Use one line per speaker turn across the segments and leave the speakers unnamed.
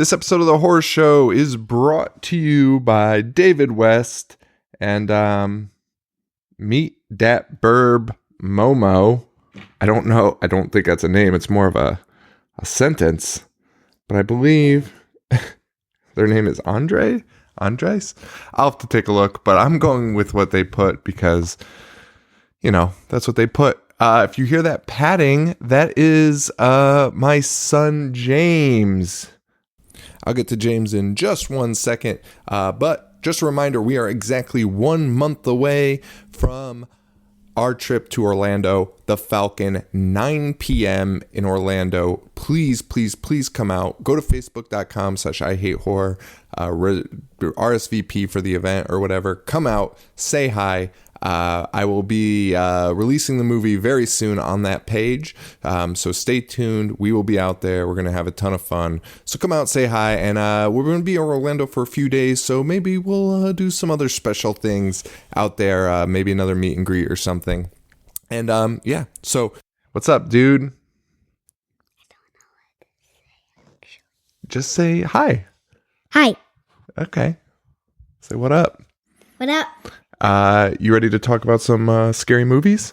This episode of The Horror Show is brought to you by David West and Meet Dat Burb Momo. I don't know. I don't think that's a name. It's more of a sentence. But I believe their name is Andres? I'll have to take a look. But I'm going with what they put because, you know, that's what they put. If you hear that padding, that is my son James. I'll get to James in just 1 second. But just a reminder, we are exactly 1 month away from our trip to Orlando, the Falcon, 9 p.m. in Orlando. Please, please, please come out. Go to facebook.com/IHateHorror, RSVP for the event or whatever. Come out, say hi. I will be releasing the movie very soon on that page, so stay tuned. We will be out there. We're going to have a ton of fun. So come out, say hi, and we're going to be in Orlando for a few days, so maybe we'll do some other special things out there, maybe another meet and greet or something. And yeah, so what's up, dude? Just say hi.
Hi.
Okay. Say what up.
What up?
You ready to talk about some scary movies?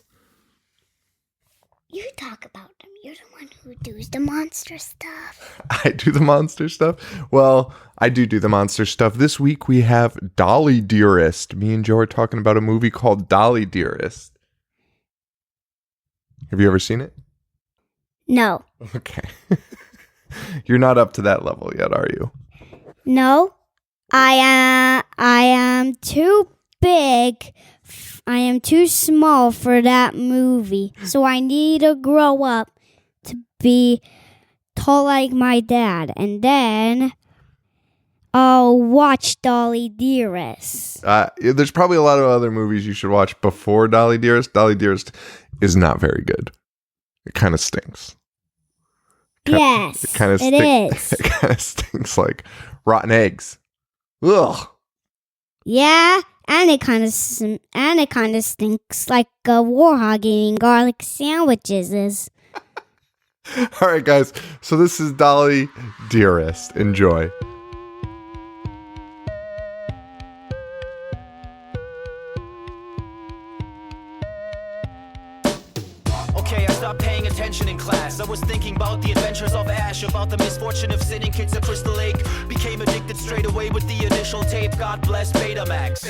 You talk about them. You're the one who does the monster stuff.
I do the monster stuff? Well, I do the monster stuff. This week we have Dolly Dearest. Me and Joe are talking about a movie called Dolly Dearest. Have you ever seen it?
No.
Okay. You're not up to that level yet, are you?
No. I am too big. I am too small for that movie. So I need to grow up to be tall like my dad. And then I'll watch Dolly Dearest.
There's probably a lot of other movies you should watch before Dolly Dearest. Dolly Dearest is not very good. It kind of stinks.
Yes, it is.
It kind of stinks like rotten eggs. Ugh.
Yeah. And it kind of stinks like a warhog eating garlic sandwiches.
All right, guys. So this is Dolly Dearest. Enjoy.
Stopped paying attention in class. I was thinking about the adventures of Ash, about the misfortune of sitting kids at Crystal Lake. Became addicted straight away with the initial tape. God bless Betamax.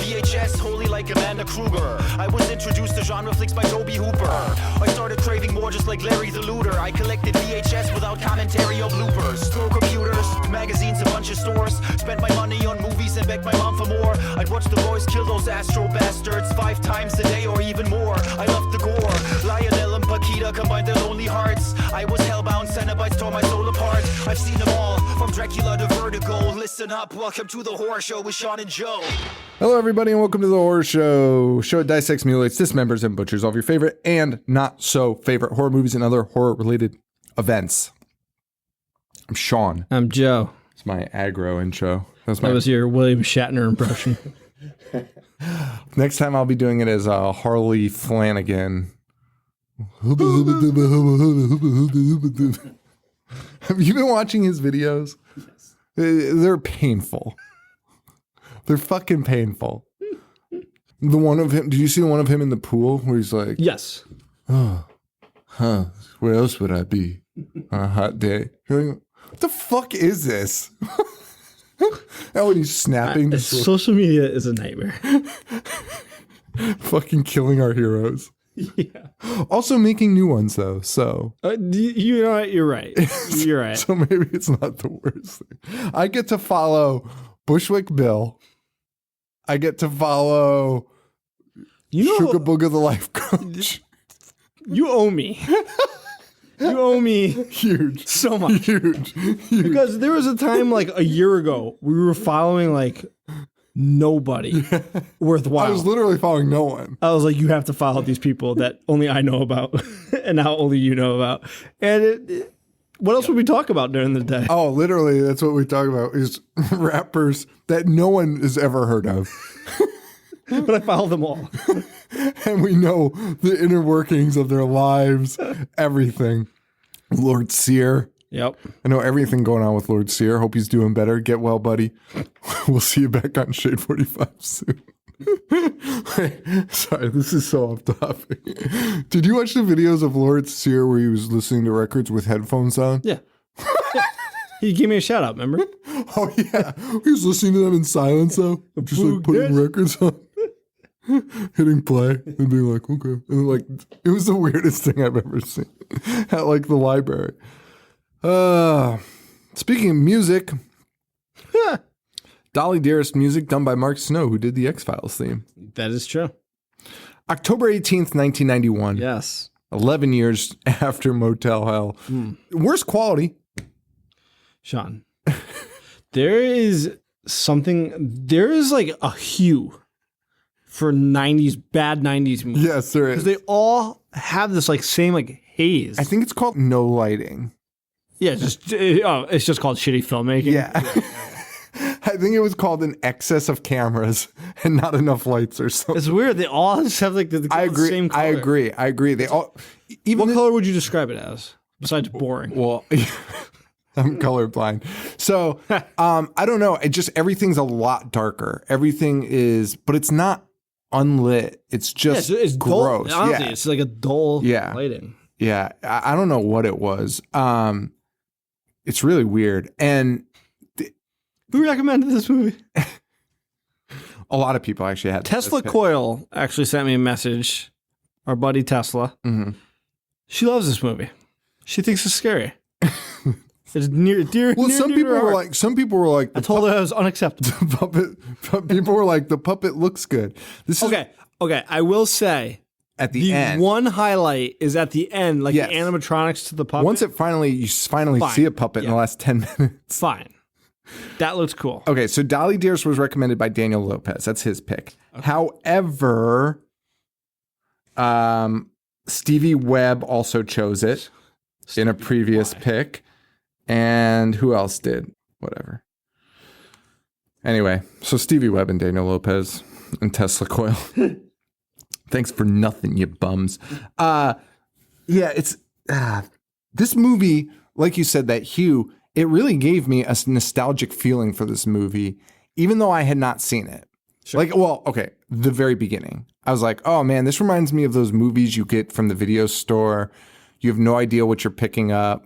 VHS, holy like Amanda Kruger. I was introduced to genre flicks by Toby Hooper. I started craving more just like Larry the Looter. I collected VHS without commentary or bloopers. Store computers, magazines, a bunch of stores. Spent my money on movies and begged my mom for more. I'd watch the boys kill those astro bastards 5 times a day or even more. I loved the gore. Lionel and Paquita combined their lonely hearts. I was hellbound, Cenobites tore my soul apart. I've seen them all, from Dracula to Vertigo. Listen up, welcome to The Horror Show with Sean and Joe.
Hello, everybody, and welcome to The Horror Show. Show that dissects, mutilates, dismembers, and butchers all of your favorite and not so favorite horror movies and other horror-related events. I'm Sean.
I'm Joe.
It's my aggro intro.
That was your William Shatner impression.
Next time I'll be doing it as Harley Flanagan. Have you been watching his videos? Yes. They're painful. They're fucking painful. The one of him, did you see the one of him in the pool where he's like,
yes.
Oh, huh, where else would I be on a hot day? You're like, what the fuck is this? And when he's snapping.
Social media is a nightmare.
Fucking killing our heroes.
Yeah.
Also making new ones though, so
you know what? You're right. You're right.
So maybe it's not the worst thing. I get to follow Bushwick Bill. I get to follow Sugar Booger the life coach.
You owe me. You owe me
huge,
so much.
Huge.
Because there was a time like a year ago we were following like nobody worthwhile.
I was literally following no one.
I was like, you have to follow these people that only I know about and now only you know about. And what else would we talk about during the day?
Oh, literally, that's what we talk about is rappers that no one has ever heard of.
But I follow them all.
And we know the inner workings of their lives, everything. Lord Sear,
Yep.
I know everything going on with Lord Sear. Hope he's doing better. Get well, buddy. We'll see you back on Shade 45 soon. Wait, sorry, this is so off topic. Did you watch the videos of Lord Sear where he was listening to records with headphones on?
Yeah. He gave me a shout out, remember?
Oh, yeah. He was listening to them in silence, though. Just like putting records on. Hitting play and being like, okay. And like, it was the weirdest thing I've ever seen at like the library. Speaking of music, Dolly Dearest music done by Mark Snow, who did the X-Files theme.
That is true.
October 18th, 1991.
Yes.
11 years after Motel Hell. Worst quality.
Sean, there is like a hue for bad 90s movies.
Yes, there is.
Because they all have this like same like haze.
I think it's called no lighting.
Yeah, it's just called shitty filmmaking.
Yeah. I think it was called an excess of cameras and not enough lights or something.
It's weird. They all just have like the same color.
I agree. They all. Even
what color would you describe it as besides boring?
Well, I'm colorblind. So, I don't know. It just, everything's a lot darker. Everything is, but it's not unlit. It's just
it's
gross.
Dull. Honestly, it's like a dull lighting.
Yeah. I don't know what it was. It's really weird. And
who recommended this movie?
a lot of people actually had
Tesla Coil actually sent me a message. Our buddy Tesla. Mm-hmm. She loves this movie. She thinks it's scary. It's dear.
Well, some people were like,
I told her it was unacceptable.
People were like, the puppet looks good.
Okay. I will say
at the end,
one highlight is at the end, like the animatronics to the puppet.
Once you finally see a puppet in the last 10 minutes.
Fine. That looks cool.
Okay, so Dolly Dearest was recommended by Daniel Lopez. That's his pick. Okay. However, Stevie Webb also chose it in a previous pick. And who else did? Whatever. Anyway, so Stevie Webb and Daniel Lopez and Tesla Coil. Thanks for nothing, you bums. It's this movie, like you said, that hue, it really gave me a nostalgic feeling for this movie, even though I had not seen it. Sure. The very beginning. I was like, oh man, this reminds me of those movies you get from the video store. You have no idea what you're picking up.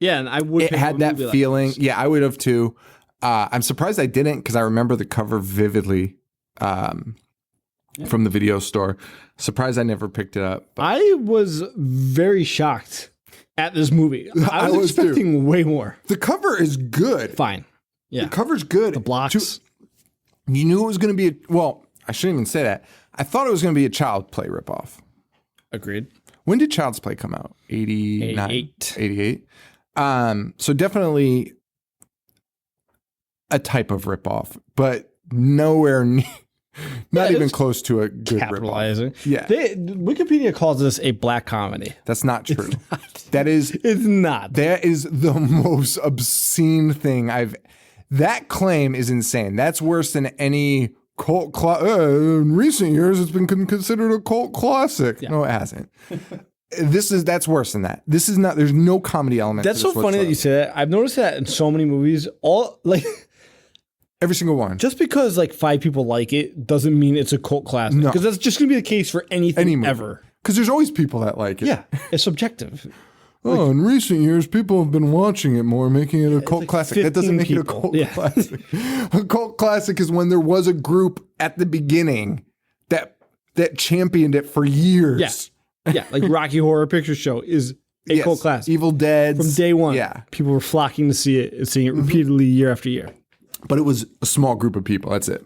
Yeah, and I would.
It had that feeling. Like yeah, I would have too. I'm surprised I didn't because I remember the cover vividly from the video store. Surprised I never picked it up.
But I was very shocked at this movie. I was expecting way more.
The cover is good.
Fine. Yeah.
The cover's good.
The blocks.
You knew it was going to be I shouldn't even say that. I thought it was going to be a Child Play ripoff.
Agreed.
When did Child's Play come out? 89? 88. So definitely a type of ripoff, but nowhere near, not even close to a good
capitalizing.
Ripoff. Yeah.
Wikipedia calls this a black comedy.
That's not true.
It's not.
That is the most obscene thing that claim is insane. That's worse than any cult in recent years, it's been considered a cult classic. Yeah. No, it hasn't. That's worse than that. This is not. There's no comedy element.
That's so funny that you say that. I've noticed that in so many movies.
Every single one.
Just because 5 people like it doesn't mean it's a cult classic. No, because that's just going to be the case for anything ever.
Because there's always people that like it.
Yeah, it's subjective.
In recent years, people have been watching it more, making it a cult classic. That doesn't make it a cult classic. A cult classic is when there was a group at the beginning that championed it for years.
Yeah, like Rocky Horror Picture Show is a cult classic.
Evil Dead.
From day one.
Yeah.
People were flocking to see it and seeing it repeatedly year after year.
But it was a small group of people. That's it.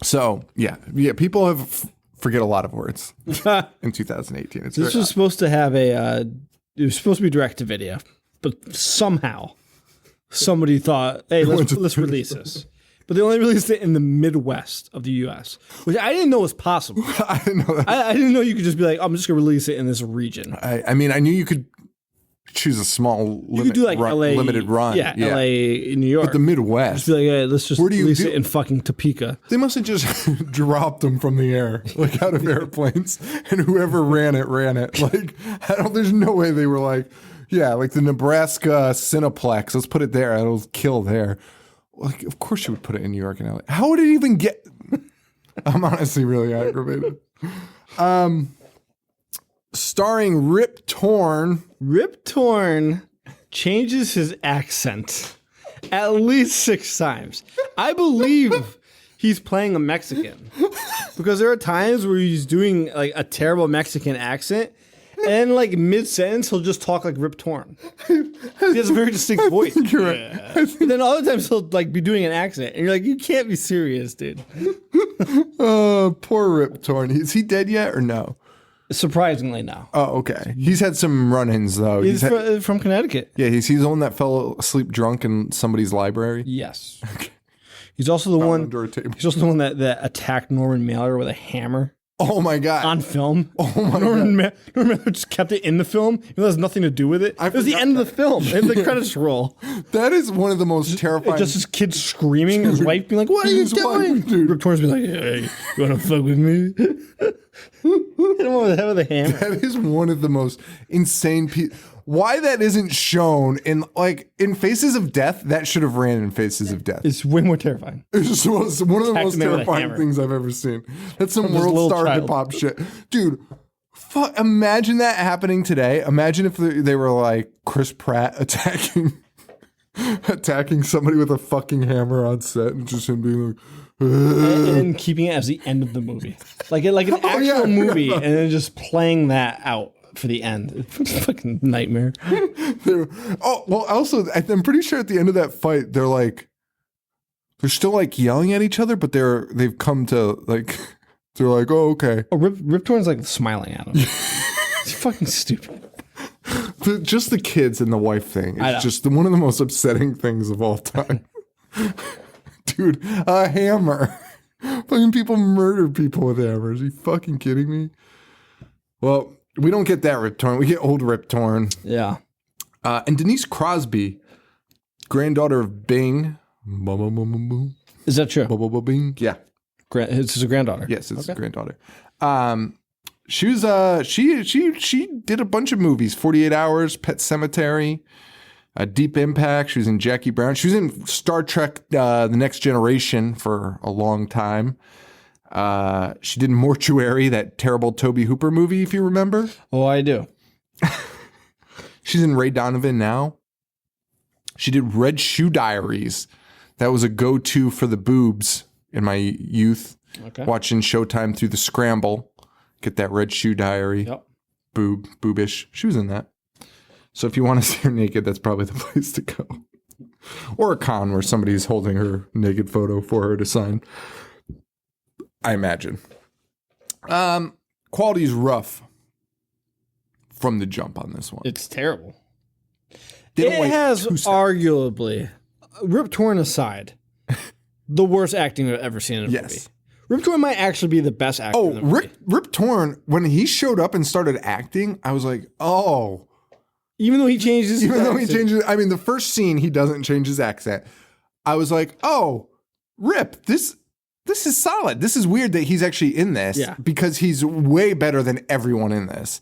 So, yeah, people have forget a lot of words in 2018.
This was supposed to have it was supposed to be direct to video, but somehow somebody thought, hey, let's release this. But they only released it in the Midwest of the U.S., which I didn't know was possible.
I didn't know that.
I didn't know you could just be like, I'm just going to release it in this region.
I mean, I knew you could choose a small limited run.
Yeah, L.A., New York.
But the Midwest.
Just be like, hey, let's just release it in fucking Topeka.
They must have just dropped them from the air, out of airplanes, and whoever ran it. There's no way they were like, Yeah, like the Nebraska Cineplex. Let's put it there. It'll kill there. Like, of course you would put it in New York and LA. How would it even get? I'm honestly really aggravated. Starring Rip Torn.
Rip Torn changes his accent at least 6 times. I believe he's playing a Mexican because there are times where he's doing like a terrible Mexican accent, and like mid-sentence he'll just talk like Rip Torn. He has a very distinct voice.
You're right.
And then other times he'll like be doing an accent, and you're like, you can't be serious, dude.
Poor Rip Torn. Is he dead yet or no?
Surprisingly, no.
Oh, okay. He's had some run-ins though.
He's from Connecticut.
Yeah, he's the one that fell asleep drunk in somebody's library.
Yes. He's also the one.
Under a table.
He's also the one that attacked Norman Mailer with a hammer
Oh my god.
on film.
Oh my
Norman Mailer just kept it in the film. Even though it has nothing to do with it. It was the
forgot
end of the film. And the credits roll.
That is one of the most terrifying.
Just his kid screaming, his wife being like, "What are you
His wife,
doing?"
dude.
Rip Torn's being like, "Hey, you wanna fuck with me?" Hit him over the head with a hammer.
That is one of the most insane why that isn't shown in Faces of Death, that should have ran in Faces of Death.
It's way more terrifying.
It's just one of the most
Attacked him with a
terrifying
hammer.
things I've ever seen. That's some
From this
world
little
star
child.
hip hop shit. Dude, imagine that happening today. Imagine if they were like Chris Pratt attacking somebody with a fucking hammer on set and just him being like,
And then keeping it as the end of the movie. Like an actual
yeah.
movie, and then just playing that out for the end. It's a fucking nightmare.
Also, I'm pretty sure at the end of that fight, they're still like yelling at each other, but they've come to like, they're like, oh, okay.
Oh, Rip Torn's like smiling at him. It's fucking stupid.
Just the kids and the wife thing.
I know.
It's just one of the most upsetting things of all time. Dude, a hammer. Fucking people murder people with hammers. Are you fucking kidding me? Well, we don't get that Rip Torn. We get old Rip Torn.
Yeah.
And Denise Crosby, granddaughter of Bing.
Is that true?
Bing. Yeah.
It's his granddaughter.
Yes, it's his granddaughter. She was she did a bunch of movies. 48 Hours, Pet Cemetery, Deep Impact. She was in Jackie Brown. She was in Star Trek: The Next Generation for a long time. She did Mortuary, that terrible Tobe Hooper movie, if you remember.
Oh, I do.
She's in Ray Donovan now. She did Red Shoe Diaries. That was a go-to for the boobs in my youth.
Okay.
Watching Showtime through the scramble. Get that Red Shoe Diary.
Yep.
Boobish. She was in that. So if you want to see her naked, that's probably the place to go. Or a con where somebody's holding her naked photo for her to sign. I imagine. Quality's rough from the jump on this one.
It's terrible.
They don't
It
like
has
2 seconds.
arguably, Rip Torn aside, the worst acting I've ever seen in a
Yes.
movie. Rip Torn might actually be the best actor in the
Oh,
movie.
Rip Torn, when he showed up and started acting, I was like, oh.
Even though he changed his
Even though he
accent.
changes, I mean, the first scene, he doesn't change his accent. I was like, oh, Rip, this is solid. This is weird that he's actually in this
Yeah.
because he's way better than everyone in this.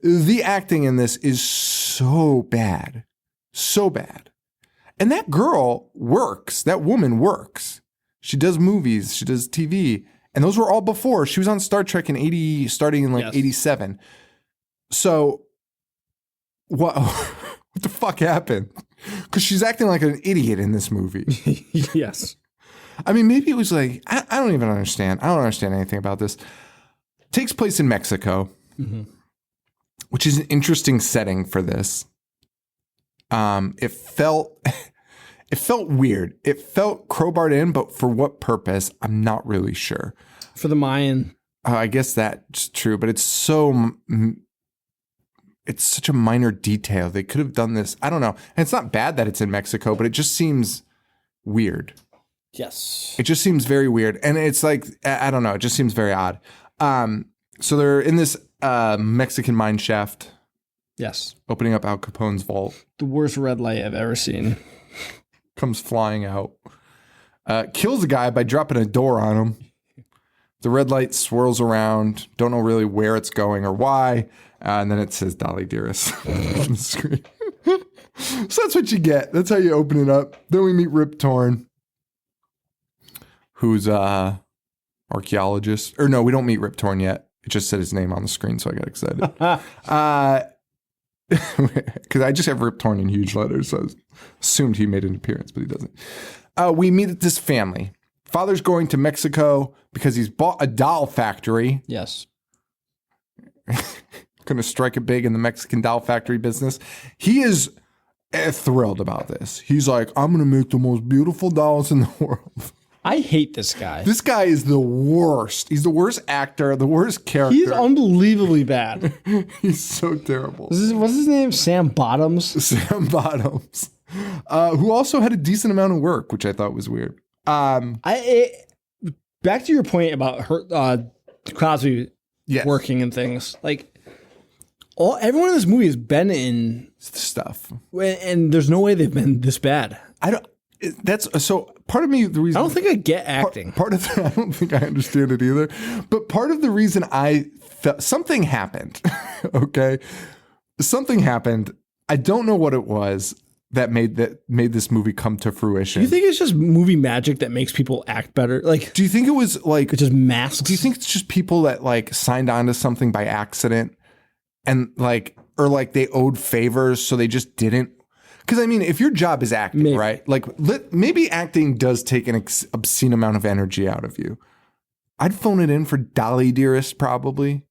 The acting in this is so bad. So bad. And that girl works. That woman works. She does movies. She does TV. And those were all before. She was on Star Trek in starting in
Yes.
87. So what the fuck happened? Because she's acting like an idiot in this movie.
Yes.
I mean, maybe it was like, I don't even understand. I don't understand anything about this. Takes place in Mexico, which is an interesting setting for this. It felt weird. It felt crowbarred in, but for what purpose? I'm not really sure.
For the Mayan.
I guess that's true, but it's such a minor detail. They could have done this. I don't know. And it's not bad that it's in Mexico, but it just seems weird.
Yes.
It just seems very weird. And it's like, I don't know. It just seems very odd. So they're in this Mexican mine shaft,
Yes.
opening up Al Capone's vault.
The worst red light I've ever seen.
Comes flying out. Kills a guy by dropping a door on him. The red light swirls around. Don't know really where it's going or why. And then it says Dolly Dearest on the screen. So that's what you get. That's how you open it up. Then we meet Rip Torn, who's archaeologist. Or no, we don't meet Rip Torn yet. It just said his name on the screen, so I got excited. Because I just have Rip Torn in huge letters, so I assumed he made an appearance, but he doesn't. We meet this family. Father's going to Mexico because he's bought a doll factory.
Yes.
Going to strike it big in the Mexican doll factory business. He is thrilled about this. He's like, I'm going to make the most beautiful dolls in the world.
I hate this guy.
This guy is the worst. He's the worst actor, the worst character.
He's unbelievably bad.
He's so terrible.
What's his name? Sam Bottoms?
Sam Bottoms. Who also had a decent amount of work, which I thought was weird.
Back to your point about her, Cosby working and things. Like, everyone in this movie has been in
stuff,
and there's no way they've been this bad.
That's so part of me. The reason
I don't think I get acting.
Part of I don't think I understand it either. But part of the reason I felt something happened. Okay, something happened. I don't know what it was that made this movie come to fruition.
Do you think it's just movie magic that makes people act better? Like,
do you think it was like
it just masks?
Do you think it's just people that like signed on to something by accident and like, or like they owed favors so they just didn't? Because I mean, if your job is acting, right? Like maybe acting does take an obscene amount of energy out of you. I'd phone it in for Dolly Dearest, probably.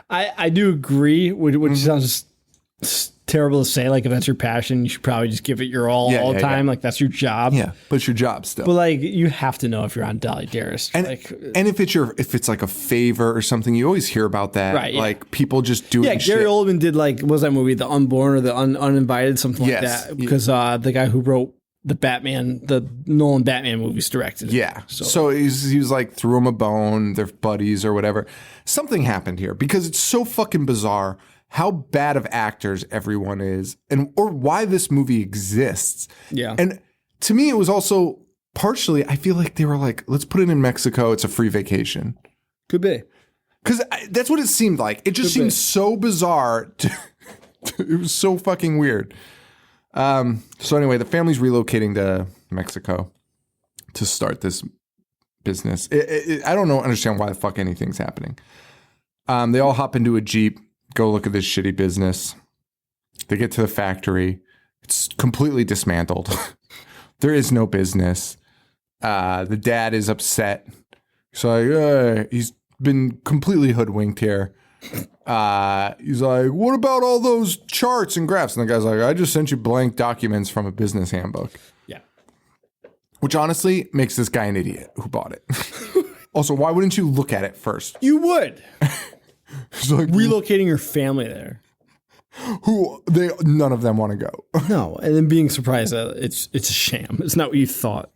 I do agree, which sounds terrible to say. Like, if that's your passion, you should probably just give it your all the time. Like, that's your job.
Yeah, but it's your job still.
But like, you have to know if you're on Dolly Dearest.
And if it's like a favor or something, you always hear about that. Right. Yeah. Like people just do.
Yeah, Gary Oldman did like, what was that movie? The Unborn or the Uninvited, something like that. Because the guy who wrote the Nolan Batman movies directed it.
Yeah. So he was like, threw him a bone, they're buddies or whatever. Something happened here because it's so fucking bizarre how bad of actors everyone is or why this movie exists. Yeah. And to me, it was also partially, I feel like they were like, let's put it in Mexico. It's a free vacation.
Could be.
Because that's what it seemed like. It just seemed so bizarre. It was so fucking weird. So anyway, the family's relocating to Mexico to start this business. I don't understand why the fuck anything's happening. They all hop into a Jeep, go look at this shitty business. They get to the factory. It's completely dismantled. There is no business. The dad is upset. So he's been completely hoodwinked here. He's like, what about all those charts and graphs? And the guy's like, I just sent you blank documents from a business handbook. Yeah. Which honestly makes this guy an idiot who bought it. Also, why wouldn't you look at it first?
You would. It's like relocating your family there.
None of them want to go.
No, and then being surprised that it's a sham. It's not what you thought.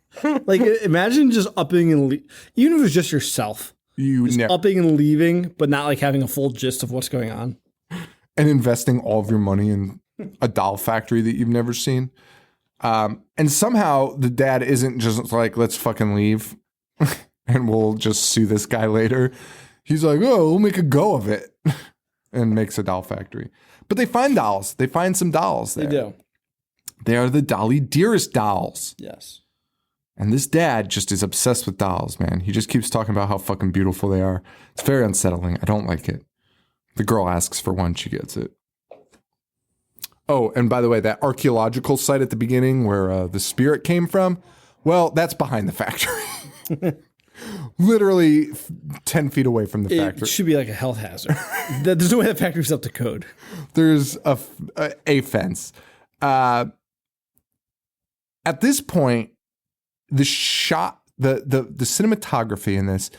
Like, imagine just upping and even if it was just yourself. Upping and leaving, but not like having a full gist of what's going on.
And investing all of your money in a doll factory that you've never seen. And somehow the dad isn't just like, let's fucking leave and we'll just sue this guy later. He's like, oh, we'll make a go of it. And makes a doll factory. But they find dolls. They find some dolls there.
They do.
They are the Dolly Dearest dolls.
Yes.
And this dad just is obsessed with dolls, man. He just keeps talking about how fucking beautiful they are. It's very unsettling. I don't like it. The girl asks for one. She gets it. Oh, and by the way, that archaeological site at the beginning where the spirit came from, well, that's behind the factory. Literally 10 feet away from the factory.
It should be like a health hazard. There's no way that factory's up to code.
There's a fence. At this point, the shot, the cinematography in this,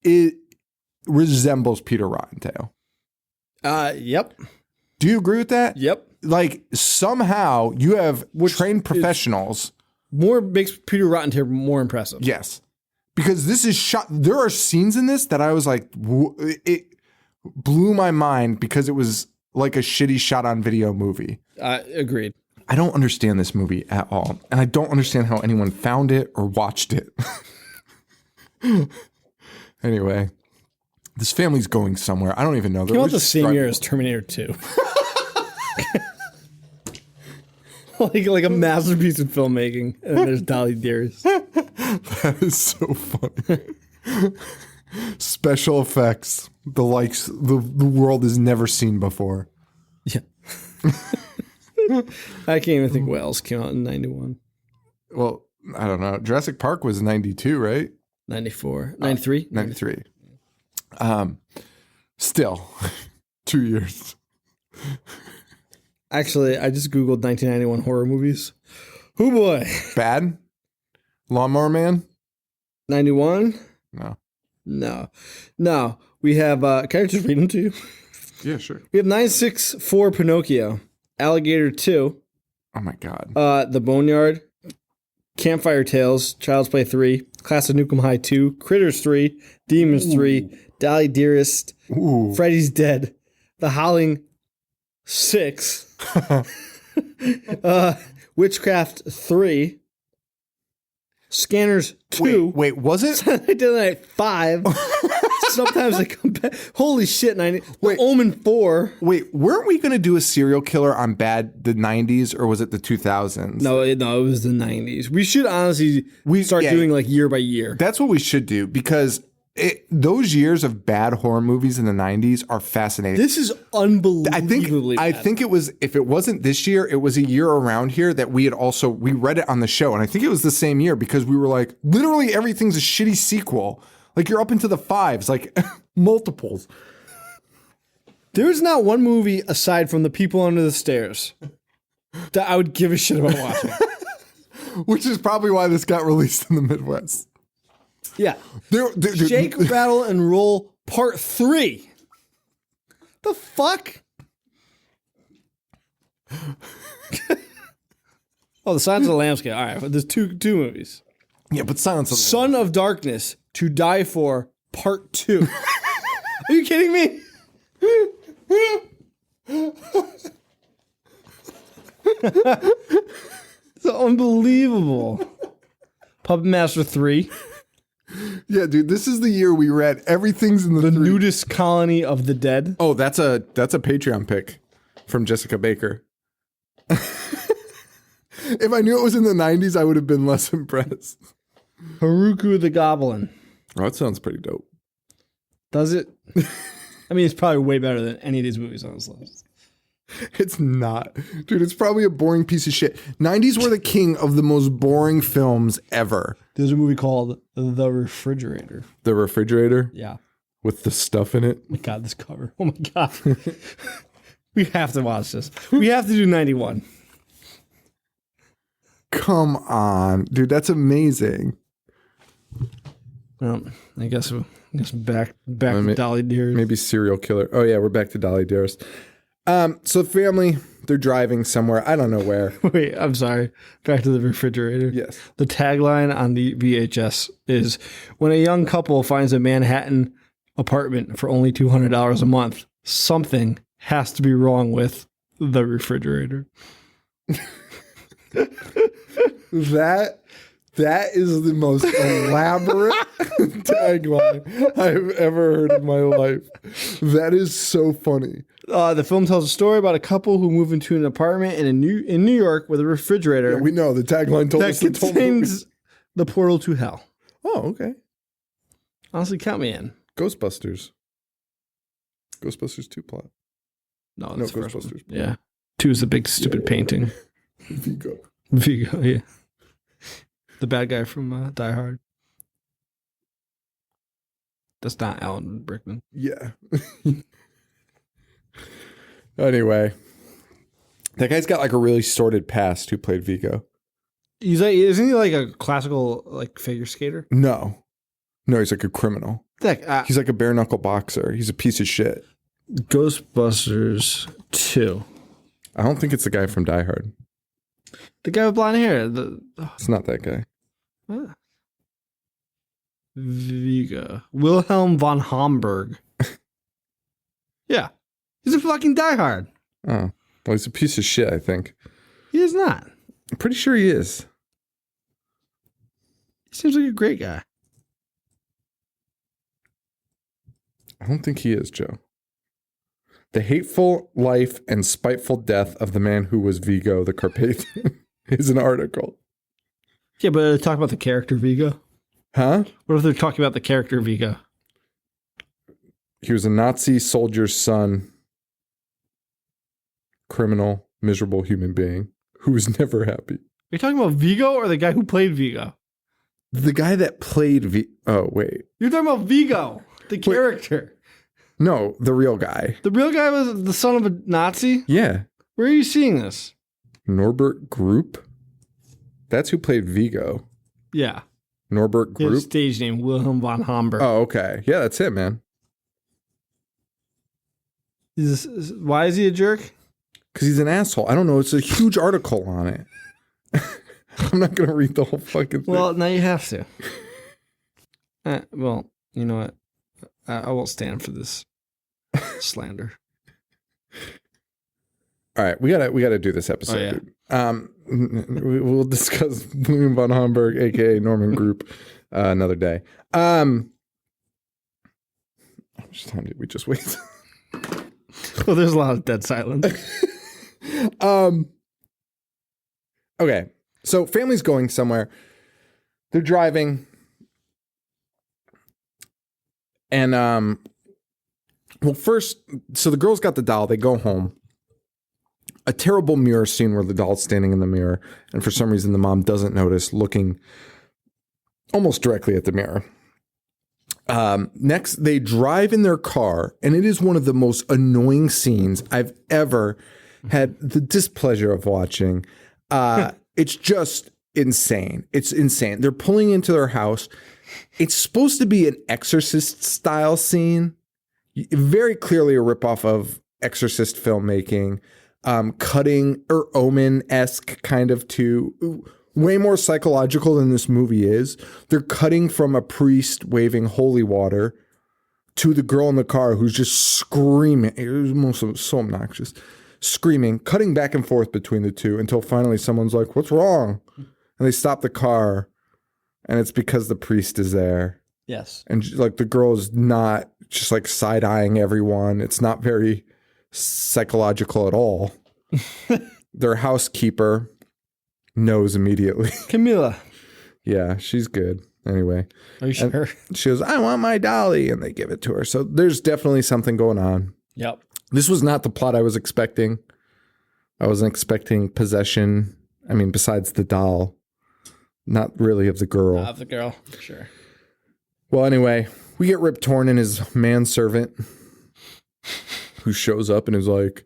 it resembles Peter Rottentail.
Yep.
Do you agree with that?
Yep.
Like somehow you have trained professionals.
Makes Peter Rottentail more impressive.
Yes. Because this is shot. There are scenes in this that I was like, it blew my mind because it was like a shitty shot on video movie.
Agreed.
I don't understand this movie at all. And I don't understand how anyone found it or watched it. Anyway, This family's going somewhere. I don't even know.
Came out the same year as Terminator 2. like a masterpiece of filmmaking. And there's Dolly Dearest.
That is so funny. Special effects, the likes the world has never seen before.
Yeah. I can't even think what else came out in 91.
Well, I don't know. Jurassic Park was 92, right?
94. 93?
93. Still, 2 years.
Actually, I just Googled 1991 horror movies. Oh boy.
Bad? Lawnmower Man?
91?
No.
No. We have, can I just read them to you?
Yeah, sure.
We have 964 Pinocchio, Alligator 2.
Oh my God.
The Boneyard, Campfire Tales, Child's Play 3, Class of Nukem High 2, Critters 3, Demons 3, Dolly Dearest, Freddy's Dead, The Howling 6, Witchcraft 3, Scanners 2.
Wait, was it?
I did that at 5. Sometimes they come back. Holy shit, 90. Wait, Omen 4.
Wait, weren't we going to do a serial killer on the 90s, or was it the 2000s?
No, it was the 90s. We should honestly start doing like year by year.
That's what we should do, because those years of bad horror movies in the 90s are fascinating.
This is unbelievably
I
bad.
think it was, if it wasn't this year, it was a year around here that we read it on the show. And I think it was the same year, because we were like, literally everything's a shitty sequel. Like, you're up into the 5s, like multiples.
There is not one movie aside from The People Under the Stairs that I would give a shit about watching.
Which is probably why this got released in the Midwest.
Yeah. Shake, Rattle, and Roll Part 3. The fuck? Oh, The Silence of the Lambs. All right, but there's two movies.
Yeah, but Silence of the
Son of Darkness, To Die For, Part 2. Are you kidding me? It's unbelievable. Puppet Master 3.
Yeah, dude, this is the year we read Everything's in the
Nudist Colony of the Dead.
Oh, that's a Patreon pick from Jessica Baker. If I knew it was in the 90s, I would have been less impressed.
Haruku the Goblin.
Oh, that sounds pretty dope.
Does it? I mean, it's probably way better than any of these movies on this list.
It's not. Dude, it's probably a boring piece of shit. 90s were the king of the most boring films ever.
There's a movie called The Refrigerator.
The Refrigerator?
Yeah.
With the stuff in it?
Oh my God, this cover. Oh my God. We have to watch this. We have to do 91.
Come on. Dude, that's amazing.
Well, I guess back to Dolly Dearest.
Maybe serial killer. Oh, yeah, we're back to Dolly Dearest. So the family, they're driving somewhere. I don't know where.
Wait, I'm sorry. Back to The Refrigerator.
Yes.
The tagline on the VHS is, when a young couple finds a Manhattan apartment for only $200 a month, something has to be wrong with the refrigerator.
That is the most elaborate tagline I've ever heard in my life. That is so funny.
The film tells a story about a couple who move into an apartment in New York with a refrigerator.
Yeah, we know the tagline told us
that contains the portal to hell.
Oh, okay.
Honestly, count me in.
Ghostbusters 2 plot.
No, that's the first one.
Ghostbusters.
Yeah. 2 is the big stupid painting.
Vigo.
Vigo, yeah. The bad guy from Die Hard. That's not Alan Rickman.
Yeah. Anyway, that guy's got like a really sordid past. Who played Vigo?
Isn't he like a classical like figure skater?
No, he's like a criminal. He's like a bare knuckle boxer. He's a piece of shit.
Ghostbusters 2.
I don't think it's the guy from Die Hard.
The guy with blonde hair.
It's not that guy.
Vigo. Wilhelm von Homburg. Yeah. He's a fucking Die Hard.
Oh. Well, he's a piece of shit, I think.
He is not.
I'm pretty sure he is.
He seems like a great guy.
I don't think he is, Joe. The hateful life and spiteful death of the man who was Vigo the Carpathian is an article.
Yeah, but talk about the character Vigo.
Huh?
What if they're talking about the character Vigo?
He was a Nazi soldier's son, criminal, miserable human being who was never happy.
Are you talking about Vigo or the guy who played Vigo?
The guy that played Oh, wait.
You're talking about Vigo, the character.
No, the real guy.
The real guy was the son of a Nazi?
Yeah.
Where are you seeing this?
Norbert Group? That's who played Vigo.
Yeah.
Norbert Group?
His stage name, Wilhelm von Homburg.
Oh, okay. Yeah, that's it, man.
Why is he a jerk?
Because he's an asshole. I don't know. It's a huge article on it. I'm not going to read the whole fucking thing.
Well, now you have to. Well, you know what? I won't stand for this slander.
All right, we gotta do this episode.
Oh, yeah.
We'll discuss William von Homburg, aka Norman Group, another day. How much time did we just wait?
Well, there's a lot of dead silence.
Okay, so family's going somewhere. They're driving. And, well, first, so the girls got the doll. They go home. A terrible mirror scene where the doll's standing in the mirror. And for some reason, the mom doesn't notice, looking almost directly at the mirror. Next, they drive in their car. And it is one of the most annoying scenes I've ever had the displeasure of watching. It's just insane. It's insane. They're pulling into their house. It's supposed to be an Exorcist style scene, very clearly a ripoff of Exorcist filmmaking, cutting or Omen-esque kind of too, way more psychological than this movie is. They're cutting from a priest waving holy water to the girl in the car who's just screaming. It was so obnoxious, screaming, cutting back and forth between the two until finally someone's like, "What's wrong?" And they stop the car. And it's because the priest is there.
Yes.
And like the girl is not just like side-eyeing everyone. It's not very psychological at all. Their housekeeper knows immediately.
Camila.
Yeah, she's good. Anyway.
Are you sure?
And she goes, "I want my dolly." And they give it to her. So there's definitely something going on.
Yep.
This was not the plot I was expecting. I wasn't expecting possession. I mean, besides the doll. Not really of the girl.
Of the girl, for sure.
Well, anyway, we get Rip Torn and his manservant who shows up and is like,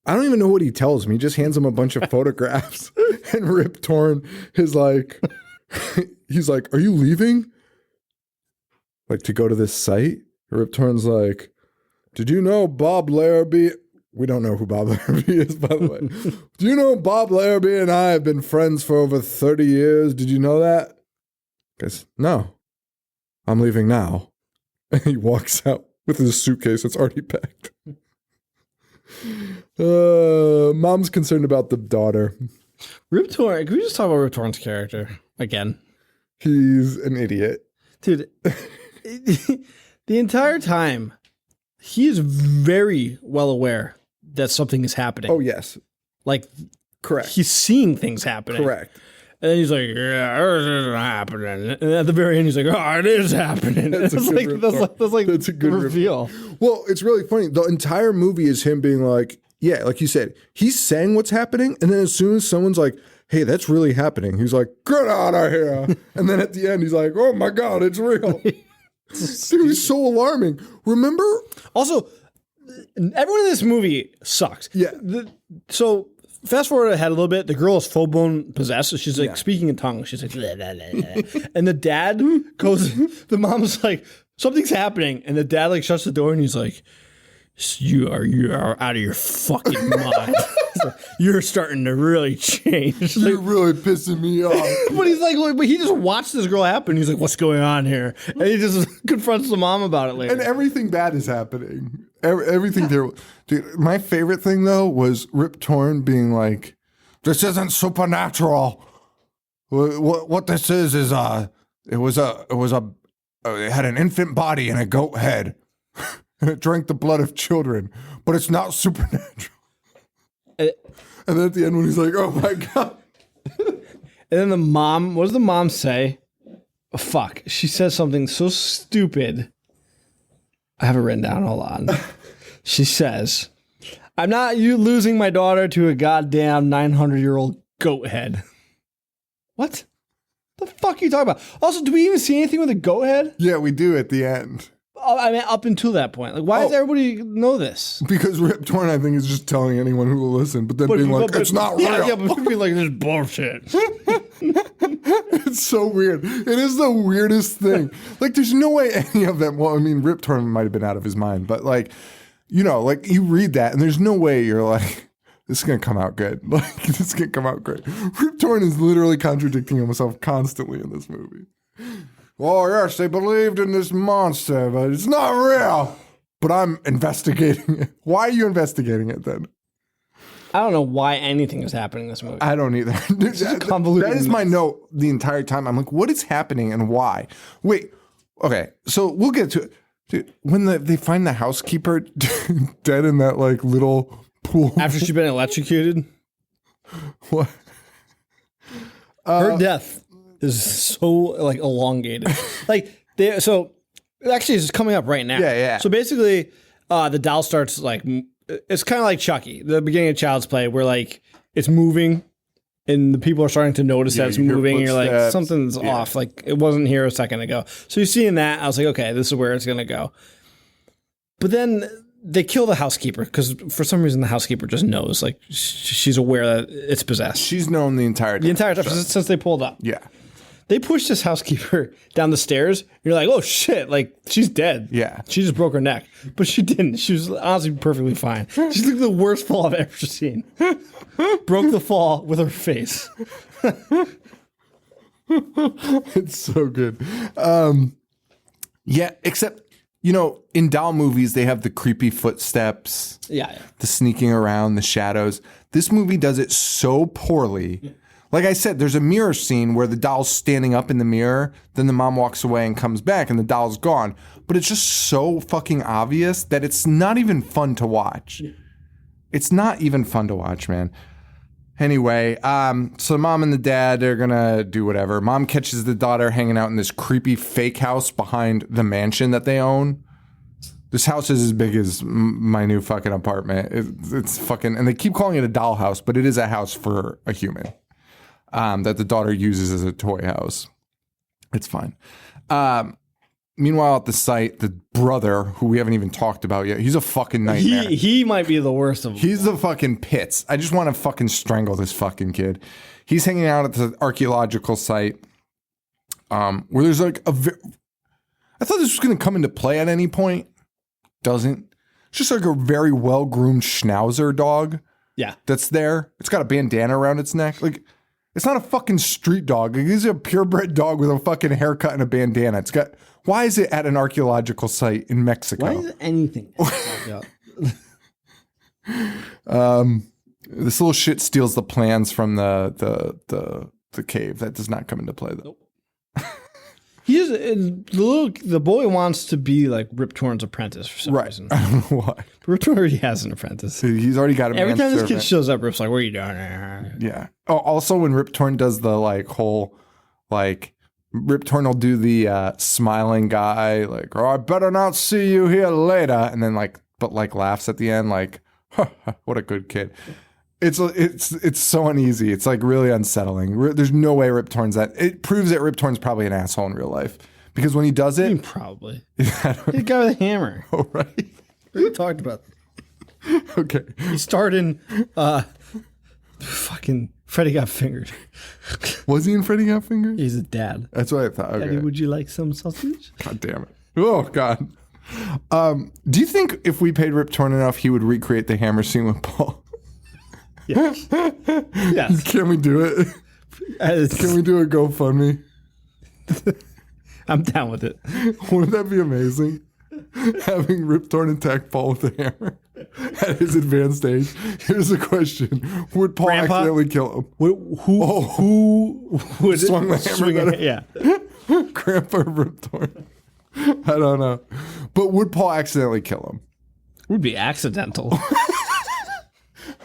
I don't even know what he tells me. He just hands him a bunch of photographs. And Rip Torn is like, he's like, "Are you leaving? Like to go to this site?" Rip Torn's like, "Did you know Bob Larrabee?" We don't know who Bob Larrabee is, by the way. "Do you know Bob Larrabee and I have been friends for over 30 years? Did you know that?" Goes, "No, I'm leaving now." And he walks out with his suitcase that's already packed. Mom's concerned about the daughter.
Rip Torn. Can we just talk about Rip Torn's character again?
He's an idiot.
Dude, the entire time, he is very well aware that something is happening.
Oh, yes.
Like,
Correct.
he's seeing things happening.
Correct.
And then he's like, "Yeah, it isn't happening." And at the very end, he's like, "Oh, it is happening."
That's a good
reveal.
Well, it's really funny. The entire movie is him being like, yeah, like you said, he's saying what's happening. And then as soon as someone's like, "Hey, that's really happening," he's like, "Get out of here." And then at the end, he's like, "Oh my God, it's real." Dude, he's so alarming. Remember?
Also, everyone in this movie sucks.
Yeah.
So fast forward ahead a little bit. The girl is full blown possessed. So she's like speaking in tongues. She's like, "Blah, blah, blah, blah." And the dad goes, the mom's like, "Something's happening." And the dad like shuts the door and he's like, you are out of your fucking mind. You're starting to really change.
You're really pissing me off.
But he's like, but he just watched this girl happen. He's like, "What's going on here?" And he just confronts the mom about it later.
And everything bad is happening. Everything terrible. Dude, my favorite thing though was Rip Torn being like, "This isn't supernatural. What this is it had an infant body and a goat head. and it drank the blood of children, but it's not supernatural. And then at the end when he's like, oh my God.
And then the mom, what does the mom say? Oh, fuck. She says something so stupid. I have it written down. Hold on. She says, I'm not losing my daughter to a goddamn 900-year-old goat head. What? The fuck are you talking about? Also, do we even see anything with a goat head?
Yeah, we do at the end.
Oh, I mean, up until that point. Like, why does everybody know this?
Because Rip Torn, I think, is just telling anyone who will listen, but then being like, it's not real.
Yeah, but being like, this bullshit.
It's so weird. It is the weirdest thing. Like, there's no way any of them, well, I mean, Rip Torn might have been out of his mind, but like, you know, like you read that and there's no way you're like, this is going to come out good. Like, this is going to come out great. Rip Torn is literally contradicting himself constantly in this movie. Oh, yes, they believed in this monster, but it's not real. But I'm investigating it. Why are you investigating it then?
I don't know why anything is happening in this movie.
I don't either. That is my note the entire time. I'm like, what is happening and why? Wait, okay, so we'll get to it. Dude, when they find the housekeeper dead in that like little pool.
After she's been electrocuted?
What?
Her death is so like elongated. Like so actually it's coming up right now.
Yeah.
So basically the doll starts like it's kind of like Chucky, the beginning of Child's Play, where like it's moving and the people are starting to notice that it's moving and you're like something's off, like it wasn't here a second ago. So you're seeing that, I was like, okay, this is where it's gonna go. But then they kill the housekeeper because for some reason the housekeeper just knows, like she's aware that it's possessed.
She's known the entire time.
Since they pulled up.
Yeah.
They pushed this housekeeper down the stairs. You're like, oh shit, like she's dead.
Yeah.
She just broke her neck. But she didn't. She was honestly perfectly fine. She's like the worst fall I've ever seen. Broke the fall with her face.
It's so good. Yeah, except, you know, in doll movies, they have the creepy footsteps.
Yeah.
The sneaking around, the shadows. This movie does it so poorly. Yeah. Like I said, there's a mirror scene where the doll's standing up in the mirror, then the mom walks away and comes back and the doll's gone. But it's just so fucking obvious that it's not even fun to watch. It's not even fun to watch, man. Anyway, so the mom and the dad, they're gonna do whatever. Mom catches the daughter hanging out in this creepy fake house behind the mansion that they own. This house is as big as my new fucking apartment. It's fucking, and they keep calling it a doll house, but it is a house for a human. That the daughter uses as a toy house. It's fine. Meanwhile, at the site, the brother, who we haven't even talked about yet, he's a fucking nightmare.
He might be the worst of them.
He's the fucking pits. I just want to fucking strangle this fucking kid. He's hanging out at the archaeological site where there's like I thought this was going to come into play at any point. Doesn't. It's just like a very well-groomed schnauzer dog.
Yeah.
That's there. It's got a bandana around its neck. Like, it's not a fucking street dog. It's a purebred dog with a fucking haircut and a bandana. It's got. Why is it at an archaeological site in Mexico?
Why is anything?
This little shit steals the plans from the cave. That does not come into play though.
Nope. The boy wants to be like Rip Torn's apprentice for some reason.
I don't know why.
Rip Torn already has an apprentice.
He's already got a
Every time this
servant.
kid shows up, Rip's like, "What are you doing?"
Yeah. Oh, also when Rip Torn does the like whole like Rip Torn will do the smiling guy like, "Oh, I better not see you here later," and then like laughs at the end like, "What a good kid." It's so uneasy. It's like really unsettling. There's no way Rip Torn's that. It proves that Rip Torn's probably an asshole in real life because when he does it,
probably the guy with a hammer.
Oh right,
we talked about.
Okay,
he starred in fucking Freddy Got Fingered.
Was he in Freddy Got Fingered?
He's a dad.
That's what I thought. Okay.
Daddy, would you like some sausage?
God damn it! Oh God. Do you think if we paid Rip Torn enough, he would recreate the hammer scene with Paul?
Yes. Yes.
Can we do it? Can we do a GoFundMe?
I'm down with it.
Wouldn't that be amazing? Having Rip Torn attack Paul with a hammer at his advanced age. Here's the question: would Paul accidentally kill him?
Who would
swung the hammer?
Yeah.
Grandpa Rip Torn. I don't know. But would Paul accidentally kill him?
Would be accidental.